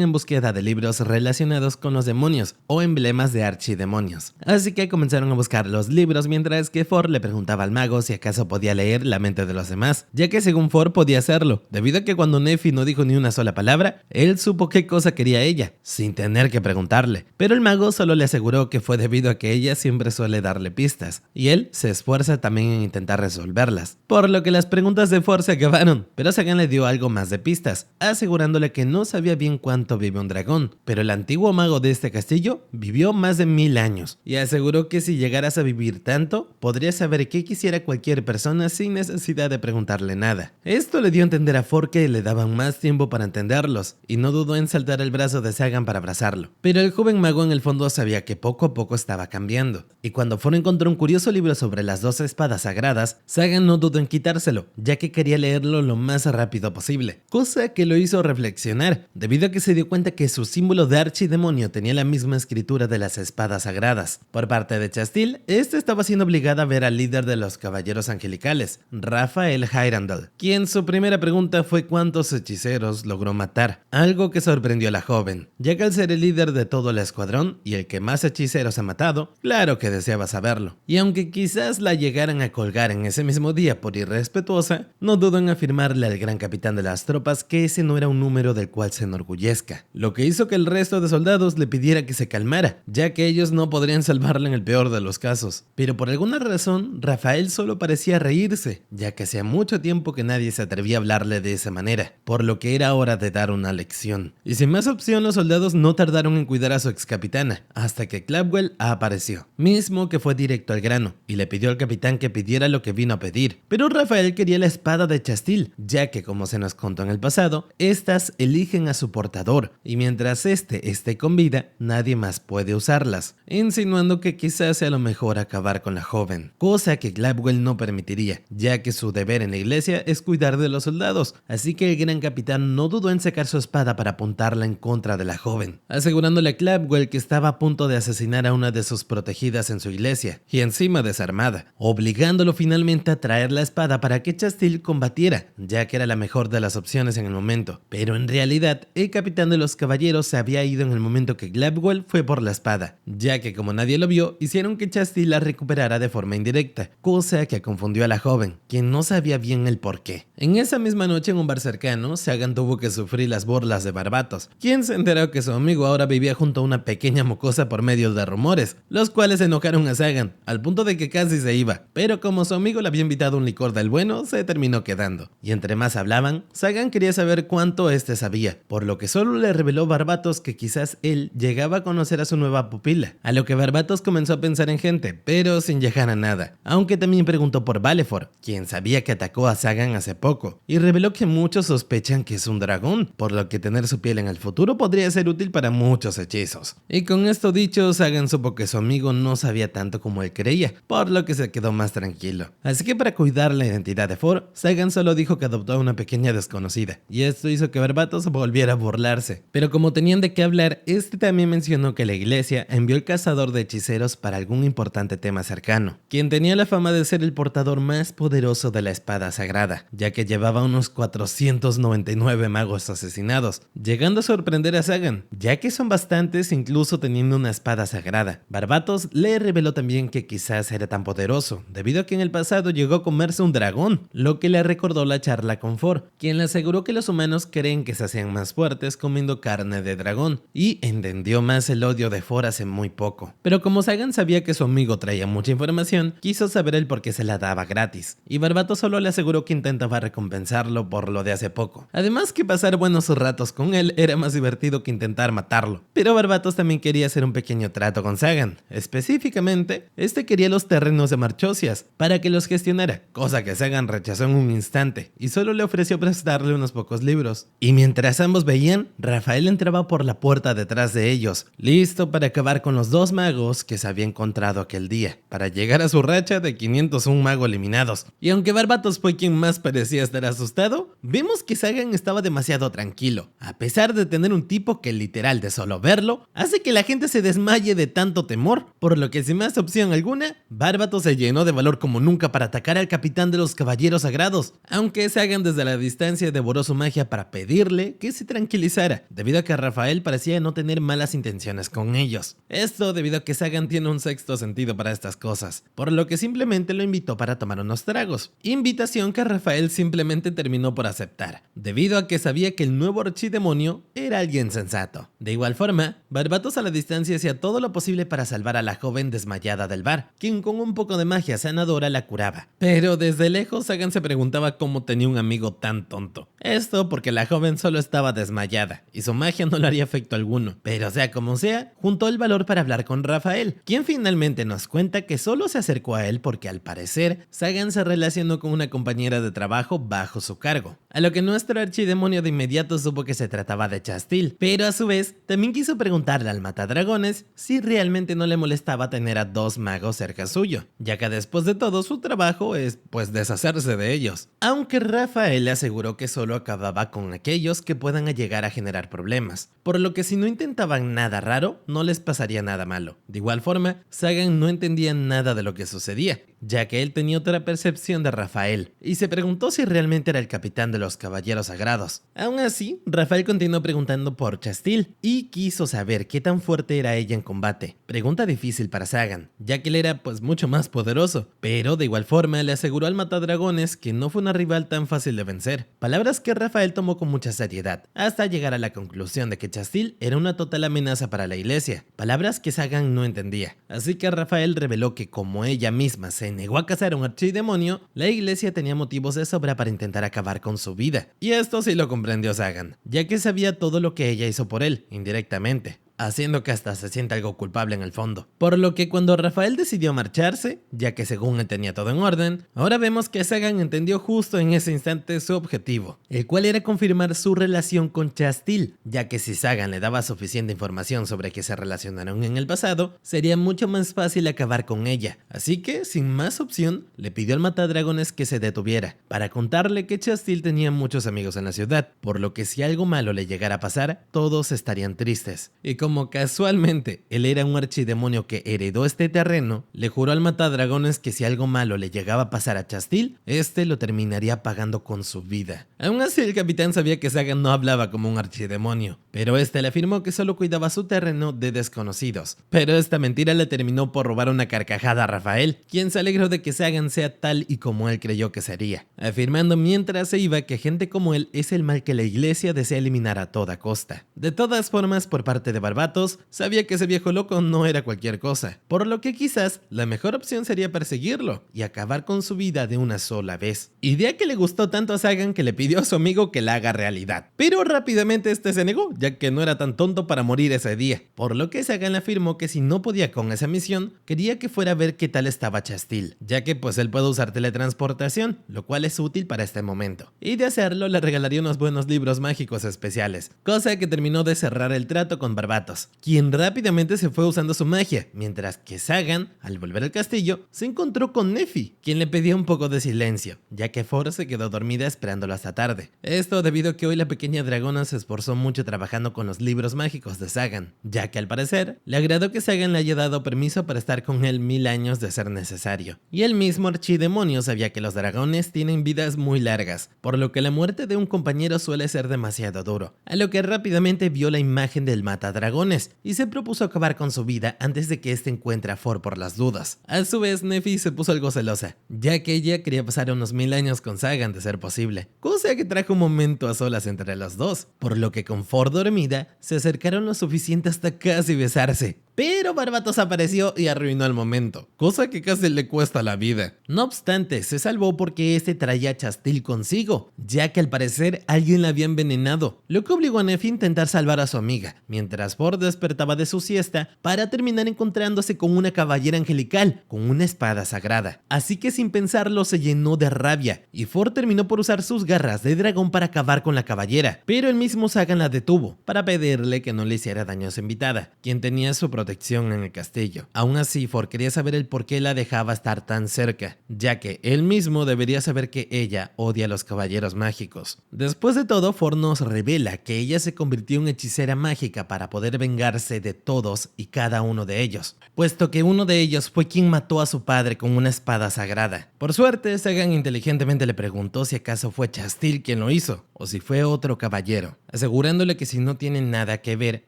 en búsqueda de libros relacionados con los demonios o emblemas de archidemonios, así que comenzaron a buscar los libros mientras que Ford le preguntaba al mago si acaso podía leer la mente de los demás, ya que según Ford podía hacerlo, debido a que cuando Nephi no dijo ni una sola palabra, él supo qué cosa quería ella, sin tener que preguntarle, pero el mago solo le aseguró que fue debido a que ella siempre suele darle pistas, y él se esfuerza también en intentar resolverlas, por lo que las preguntas de Ford se acabaron, pero Sagan le dio algo más de pistas, asegurándole que no sabía bien cuánto vive un dragón, pero el antiguo mago de este castillo vivió más de 1000 años, y aseguró que si llegaras a vivir tanto, podrías saber qué quisiera cualquier persona sin necesidad de preguntarle nada. Esto le dio a entender a Ford que le daban más tiempo para entenderlos, y no dudó en saltar el brazo de Sagan para abrazarlo. Pero el joven mago en el fondo sabía que poco a poco estaba cambiando, y cuando Ford encontró un curioso libro sobre las 12 espadas sagradas, Sagan no dudó en quitárselo, ya que quería leerlo lo más rápido posible, cosa que lo hizo reflexionar, debido a que se dio cuenta que su símbolo de archidemonio tenía la misma escritura de las espadas sagradas. Por parte de Chastil, este estaba siendo obligada a ver al líder de los caballeros angelicales, Raphael Hyrandal, quien su primera pregunta fue cuántos hechiceros logró matar, algo que sorprendió a la joven, ya que al ser el líder de todo el escuadrón y el que más hechiceros ha matado, claro que deseaba saberlo. Y aunque quizás la llegaran a colgar en ese mismo día por irrespetuosa, no dudó en afirmarle al gran capitán de las tropas que ese no era un número del cual se enorgullezca, lo que hizo que el resto de soldados le pidiera que se calmara, ya que ellos no podrían salvarla en el peor de los casos. Pero por alguna razón, Rafael solo parecía reírse, ya que hacía mucho tiempo que nadie se atrevía a hablarle de esa manera, por lo que era hora de dar una lección. Y sin más opción, los soldados no tardaron en cuidar a su ex capitana, hasta que Clapwell apareció, mismo que fue directo al grano, y le pidió al capitán que pidiera lo que vino a pedir. Pero Rafael quería la espada de Chastil, ya que como se nos contó en el pasado, estas eligen a su portador, y mientras este esté con vida, nadie más puede usarlas, insinuando que quizás sea lo mejor acabar con la joven, cosa que Clapwell no permitiría, ya que su deber en la iglesia es cuidar de los soldados, así que el gran capitán no dudó en sacar su espada para apuntarla en contra de la joven, asegurándole a Clapwell que estaba a punto de asesinar a una de sus protegidas en su iglesia, y encima desarmada, obligándolo finalmente a traer la espada para que Chastil combatiera, ya que era la mejor de las opciones en el momento. Pero en realidad, el capitán de los caballeros se había ido en el momento que Clapwell fue por la espada, ya que como nadie lo vio, hicieron que Chastil la recuperara de forma indirecta, cosa que confundió a la joven, quien no sabía bien el porqué. En esa misma noche en un bar cercano, Sagan tuvo que sufrir las burlas de Barbatos, quien se enteró que su amigo ahora vivía junto a una pequeña mocosa por medio de rumores, los cuales enojaron a Sagan, al punto de que casi se iba, pero como su amigo le había invitado un licor del bueno, se terminó quedando. Y entre más hablaban, Sagan quería saber cuánto este sabía, por lo que solo le reveló Barbatos que quizás él llegaba a conocer a su nueva pupila, a lo que Barbatos comenzó a pensar en gente, pero sin llegar a nada, aunque también preguntó por Valefor, quien sabía que atacó a Sagan hace poco, y reveló que muchos sospechan que es un dragón, por lo que tener su piel en el futuro podría ser útil para muchos hechizos. Y con esto dicho, Sagan supo que su amigo no sabía tanto como él creía, por lo que se quedó más tranquilo. Así que para cuidar la identidad de Ford, Sagan solo dijo que adoptó a una pequeña desconocida, y esto hizo que Barbatos volviera a burlarse. Pero como tenían de qué hablar, este también mencionó que la iglesia envió el cazador de hechiceros para algún importante tema cercano, quien tenía la fama de ser el portador más poderoso de la espada sagrada, ya que llevaba unos 499 magos asesinados, llegando a sorprender a Sagan, ya ya que son bastantes incluso teniendo una espada sagrada. Barbatos le reveló también que quizás era tan poderoso, debido a que en el pasado llegó a comerse un dragón, lo que le recordó la charla con Ford, quien le aseguró que los humanos creen que se hacían más fuertes comiendo carne de dragón, y entendió más el odio de Ford hace muy poco. Pero como Sagan sabía que su amigo traía mucha información, quiso saber el por qué se la daba gratis, y Barbatos solo le aseguró que intentaba recompensarlo por lo de hace poco. Además que pasar buenos ratos con él era más divertido que intentar matarlo. Pero Barbatos también quería hacer un pequeño trato con Sagan. Específicamente, este quería los terrenos de Marchosias para que los gestionara, cosa que Sagan rechazó en un instante y solo le ofreció prestarle unos pocos libros. Y mientras ambos veían, Rafael entraba por la puerta detrás de ellos, listo para acabar con los dos magos que se había encontrado aquel día, para llegar a su racha de 501 magos eliminados. Y aunque Barbatos fue quien más parecía estar asustado, vimos que Sagan estaba demasiado tranquilo, a pesar de tener un tipo que literal de solo verlo, hace que la gente se desmaye de tanto temor, por lo que sin más opción alguna, Barbatos se llenó de valor como nunca para atacar al capitán de los caballeros sagrados, aunque Sagan desde la distancia devoró su magia para pedirle que se tranquilizara, debido a que Rafael parecía no tener malas intenciones con ellos. Esto debido a que Sagan tiene un sexto sentido para estas cosas, por lo que simplemente lo invitó para tomar unos tragos, invitación que Rafael simplemente terminó por aceptar, debido a que sabía que el nuevo archidemonio era alguien sensato. De igual forma, Barbatos a la distancia hacía todo lo posible para salvar a la joven desmayada del bar, quien con un poco de magia sanadora la curaba. Pero desde lejos Sagan se preguntaba cómo tenía un amigo tan tonto. Esto porque la joven solo estaba desmayada y su magia no le haría efecto alguno. Pero sea como sea, juntó el valor para hablar con Rafael, quien finalmente nos cuenta que solo se acercó a él porque al parecer Sagan se relacionó con una compañera de trabajo bajo su cargo. A lo que nuestro archidemonio de inmediato supo que se trataba de Chastil, pero a su vez también quiso preguntarle al matadragones si realmente no le molestaba tener a dos magos cerca suyo, ya que después de todo su trabajo es pues deshacerse de ellos. Aunque Rafael le aseguró que solo acababa con aquellos que puedan llegar a generar problemas, por lo que si no intentaban nada raro, no les pasaría nada malo. De igual forma, Sagan no entendía nada de lo que sucedía, ya que él tenía otra percepción de Rafael, y se preguntó si realmente era el capitán de los caballeros sagrados. Aún así, Rafael continuó preguntando por Chastil, y quiso saber qué tan fuerte era ella en combate. Pregunta difícil para Sagan, ya que él era pues mucho más poderoso, pero de igual forma le aseguró al matadragones que no fue una rival tan fácil de vencer. Palabras que Rafael tomó con mucha seriedad, hasta llegar a la conclusión de que Chastil era una total amenaza para la iglesia, palabras que Sagan no entendía. Así que Rafael reveló que como ella misma se negó a cazar a un archidemonio, la iglesia tenía motivos de sobra para intentar acabar con su vida. Y esto sí lo comprendió Sagan, ya que sabía todo lo que ella hizo por él, indirectamente, haciendo que hasta se sienta algo culpable en el fondo. Por lo que cuando Rafael decidió marcharse, ya que según él tenía todo en orden, ahora vemos que Sagan entendió justo en ese instante su objetivo, el cual era confirmar su relación con Chastil, ya que si Sagan le daba suficiente información sobre que se relacionaron en el pasado, sería mucho más fácil acabar con ella. Así que, sin más opción, le pidió al matadragones que se detuviera, para contarle que Chastil tenía muchos amigos en la ciudad, por lo que si algo malo le llegara a pasar, todos estarían tristes. Y como casualmente él era un archidemonio que heredó este terreno, le juró al matadragones que si algo malo le llegaba a pasar a Chastil, este lo terminaría pagando con su vida. Aún así el capitán sabía que Sagan no hablaba como un archidemonio, pero este le afirmó que solo cuidaba su terreno de desconocidos. Pero esta mentira le terminó por robar una carcajada a Rafael, quien se alegró de que Sagan sea tal y como él creyó que sería, afirmando mientras se iba que gente como él es el mal que la iglesia desea eliminar a toda costa. De todas formas, por parte de Barbatos, sabía que ese viejo loco no era cualquier cosa, por lo que quizás la mejor opción sería perseguirlo y acabar con su vida de una sola vez. Idea que le gustó tanto a Sagan que le pidió a su amigo que la haga realidad, pero rápidamente este se negó, ya que no era tan tonto para morir ese día, por lo que Sagan le afirmó que si no podía con esa misión, quería que fuera a ver qué tal estaba Chastil, ya que pues él puede usar teletransportación, lo cual es útil para este momento, y de hacerlo le regalaría unos buenos libros mágicos especiales, cosa que terminó de cerrar el trato con Barbatos. Barbatos, quien rápidamente se fue usando su magia, mientras que Sagan, al volver al castillo, se encontró con Neffy, quien le pedía un poco de silencio, ya que For se quedó dormida esperándolo hasta tarde. Esto debido a que hoy la pequeña dragona se esforzó mucho trabajando con los libros mágicos de Sagan, ya que al parecer le agradó que Sagan le haya dado permiso para estar con él 1000 años de ser necesario. Y el mismo archidemonio sabía que los dragones tienen vidas muy largas, por lo que la muerte de un compañero suele ser demasiado duro, a lo que rápidamente vio la imagen del matadragones y se propuso acabar con su vida antes de que este encuentre a For por las dudas. A su vez, Neffy se puso algo celosa, ya que ella quería pasar unos 1000 años con Sagan de ser posible, cosa que trajo un momento a solas entre los dos, por lo que con For dormida, se acercaron lo suficiente hasta casi besarse. Pero Barbatos apareció y arruinó el momento, cosa que casi le cuesta la vida. No obstante, se salvó porque este traía a Chastil consigo, ya que al parecer alguien la había envenenado, lo que obligó a Neffy a intentar salvar a su amiga, mientras For despertaba de su siesta para terminar encontrándose con una caballera angelical con una espada sagrada. Así que sin pensarlo se llenó de rabia, y For terminó por usar sus garras de dragón para acabar con la caballera, pero el mismo Sagan la detuvo, para pedirle que no le hiciera daño a su invitada, quien tenía su protección en el castillo. Aún así, For quería saber el por qué la dejaba estar tan cerca, ya que él mismo debería saber que ella odia a los caballeros mágicos. Después de todo, For nos revela que ella se convirtió en hechicera mágica para poder vengarse de todos y cada uno de ellos, puesto que uno de ellos fue quien mató a su padre con una espada sagrada. Por suerte, Sagan inteligentemente le preguntó si acaso fue Chastil quien lo hizo, o si fue otro caballero, asegurándole que si no tiene nada que ver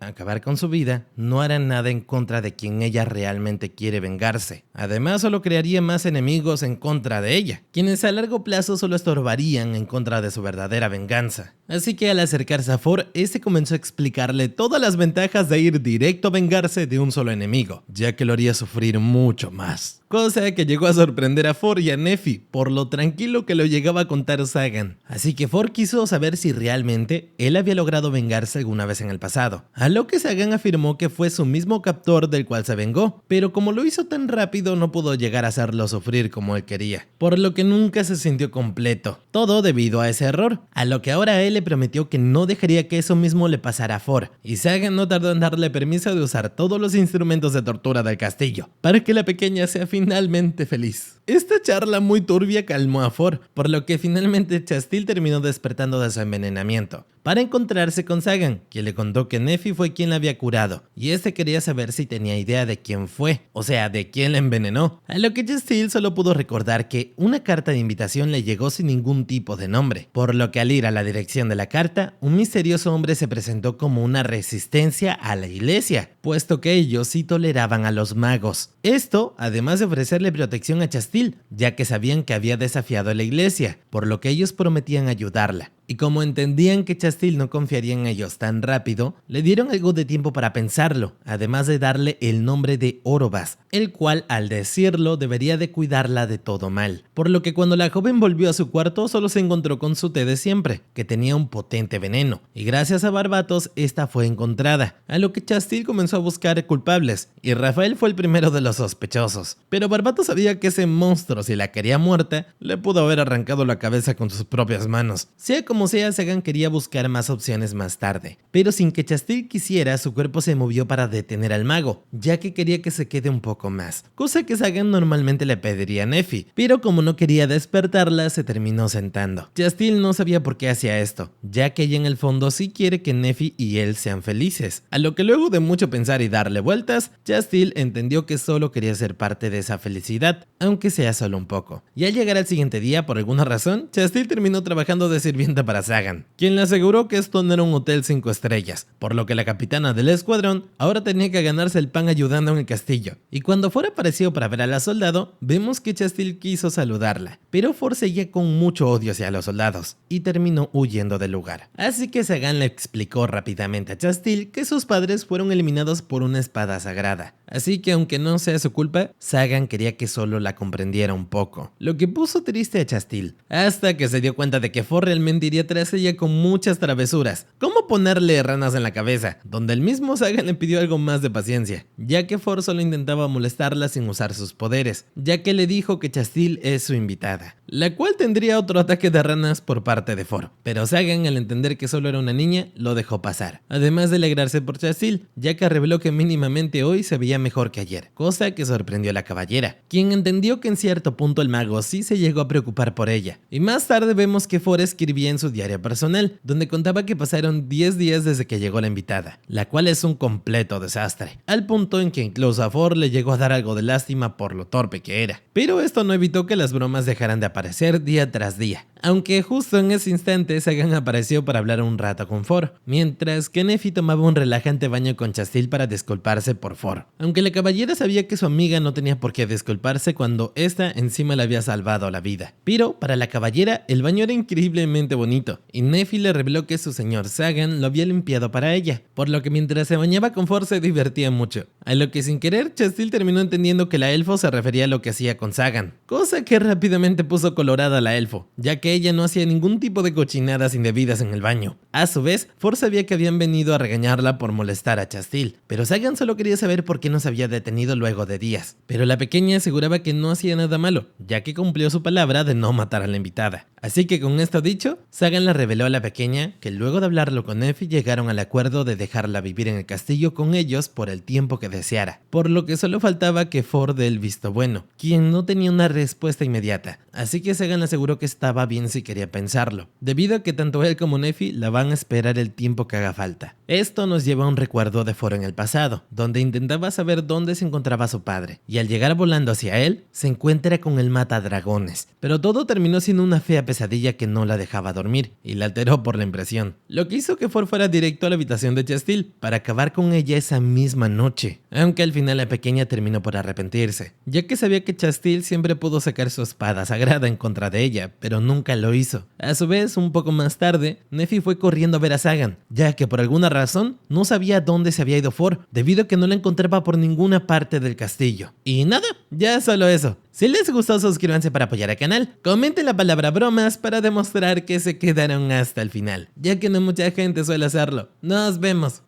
acabar con su vida, no hará nada en contra de quien ella realmente quiere vengarse. Además, solo crearía más enemigos en contra de ella, quienes a largo plazo solo estorbarían en contra de su verdadera venganza. Así que al acercarse a For, este comenzó a explicarle todas las ventajas de ir directo a vengarse de un solo enemigo, ya que lo haría sufrir mucho más. Cosa que llegó a sorprender a For y a Neffy por lo tranquilo que lo llegaba a contar Sagan. Así que For quiso saber si realmente él había logrado vengarse alguna vez en el pasado, a lo que Sagan afirmó que fue su mismo captor del cual se vengó, pero como lo hizo tan rápido no pudo llegar a hacerlo sufrir como él quería, por lo que nunca se sintió completo, todo debido a ese error, a lo que ahora él le prometió que no dejaría que eso mismo le pasara a For, y Sagan no tardó en darle permiso de usar todos los instrumentos de tortura del castillo, para que la pequeña sea finalmente feliz. Esta charla muy turbia calmó a For, por lo que finalmente Chastil terminó despertando de su envenenamiento, para encontrarse con Sagan, quien le contó que Neffy fue quien la había curado, y este quería saber si tenía idea de quién fue, o sea, de quién la envenenó, a lo que Chastil solo pudo recordar que una carta de invitación le llegó sin ningún tipo de nombre, por lo que al ir a la dirección de la carta, un misterioso hombre se presentó como una resistencia a la iglesia, puesto que ellos sí toleraban a los magos. Esto, además de ofrecerle protección a Chastil, ya que sabían que había desafiado a la iglesia, por lo que ellos prometían ayudarla. Y como entendían que Chastil no confiaría en ellos tan rápido, le dieron algo de tiempo para pensarlo, además de darle el nombre de Orobas, el cual al decirlo debería de cuidarla de todo mal. Por lo que cuando la joven volvió a su cuarto solo se encontró con su té de siempre, que tenía un potente veneno, y gracias a Barbatos esta fue encontrada, a lo que Chastil comenzó a buscar culpables, y Rafael fue el primero de los sospechosos. Pero Barbatos sabía que ese monstruo, si la quería muerta, le pudo haber arrancado la cabeza con sus propias manos. Sea como sea, Sagan quería buscar más opciones más tarde, pero sin que Chastil quisiera, su cuerpo se movió para detener al mago, ya que quería que se quede un poco más, cosa que Sagan normalmente le pediría a Neffy, pero como no quería despertarla, se terminó sentando. Chastil no sabía por qué hacía esto, ya que ella en el fondo sí quiere que Neffy y él sean felices, a lo que luego de mucho pensar y darle vueltas, Chastil entendió que solo quería ser parte de esa felicidad, aunque sea solo un poco. Y al llegar al siguiente día, por alguna razón, Chastil terminó trabajando de sirvienta para Sagan, quien le aseguró que esto no era un hotel 5 estrellas, por lo que la capitana del escuadrón ahora tenía que ganarse el pan ayudando en el castillo. Y cuando For apareció para ver a la soldado, vemos que Chastil quiso saludarla, pero For seguía con mucho odio hacia los soldados y terminó huyendo del lugar. Así que Sagan le explicó rápidamente a Chastil que sus padres fueron eliminados por una espada sagrada, así que aunque no sea su culpa, Sagan quería que solo la comprendiera un poco, lo que puso triste a Chastil, hasta que se dio cuenta de que Ford realmente iría tras ella con muchas travesuras, como ponerle ranas en la cabeza, donde el mismo Sagan le pidió algo más de paciencia, ya que Ford solo intentaba molestarla sin usar sus poderes, ya que le dijo que Chastil es su invitada, la cual tendría otro ataque de ranas por parte de Ford, pero Sagan, al entender que solo era una niña, lo dejó pasar, además de alegrarse por Chastil, ya que reveló que mínimamente hoy se veía mejor que ayer, cosa que sorprendió a la caballera, quien entendió que en cierto punto el mago sí se llegó a preocupar por ella. Y más tarde vemos que Ford escribía en su diario personal, donde contaba que pasaron 10 días desde que llegó la invitada, la cual es un completo desastre, al punto en que incluso a Ford le llegó a dar algo de lástima por lo torpe que era. Pero esto no evitó que las bromas dejaran de aparecer día tras día, aunque justo en ese instante Sagan apareció para hablar un rato con Ford, mientras que Neffy tomaba un relajante baño con Chastil para disculparse por Ford. Aunque la caballera sabía que su amiga no tenía por qué disculparse cuando esta encima le había salvado la vida. Pero para la caballera el baño era increíblemente bonito, y Neffy le reveló que su señor Sagan lo había limpiado para ella, por lo que mientras se bañaba con Ford se divertía mucho. A lo que sin querer Chastil terminó entendiendo que la elfo se refería a lo que hacía con Sagan, cosa que rápidamente puso colorada a la elfo, ya que ella no hacía ningún tipo de cochinadas indebidas en el baño. A su vez, Ford sabía que habían venido a regañarla por molestar a Chastil, pero Sagan solo quería saber por qué no se había detenido luego de días. Pero la pequeña aseguraba que no hacía nada malo, ya que cumplió su palabra de no matar a la invitada. Así que con esto dicho, Sagan le reveló a la pequeña que luego de hablarlo con Neffy llegaron al acuerdo de dejarla vivir en el castillo con ellos por el tiempo que deseara, por lo que solo faltaba que Ford dé el visto bueno, quien no tenía una respuesta inmediata, así que Sagan le aseguró que estaba bien si quería pensarlo, debido a que tanto él como Neffy la van a esperar el tiempo que haga falta. Esto nos lleva a un recuerdo de Ford en el pasado, donde intentaba saber dónde se encontraba su padre, y al llegar volando hacia él, se encuentra con el matadragones, pero todo terminó siendo una fea pesadilla que no la dejaba dormir, y la alteró por la impresión, lo que hizo que Ford fuera directo a la habitación de Chastil, para acabar con ella esa misma noche, aunque al final la pequeña terminó por arrepentirse, ya que sabía que Chastil siempre pudo sacar su espada sagrada en contra de ella, pero nunca lo hizo. A su vez, un poco más tarde, Neffy fue corriendo a ver a Sagan, ya que por alguna razón no sabía dónde se había ido Ford, debido a que no la encontraba por ninguna parte del castillo. Y nada, ya solo eso. Si les gustó, suscríbanse para apoyar al canal, comenten la palabra bromas para demostrar que se quedaron hasta el final, ya que no mucha gente suele hacerlo. Nos vemos.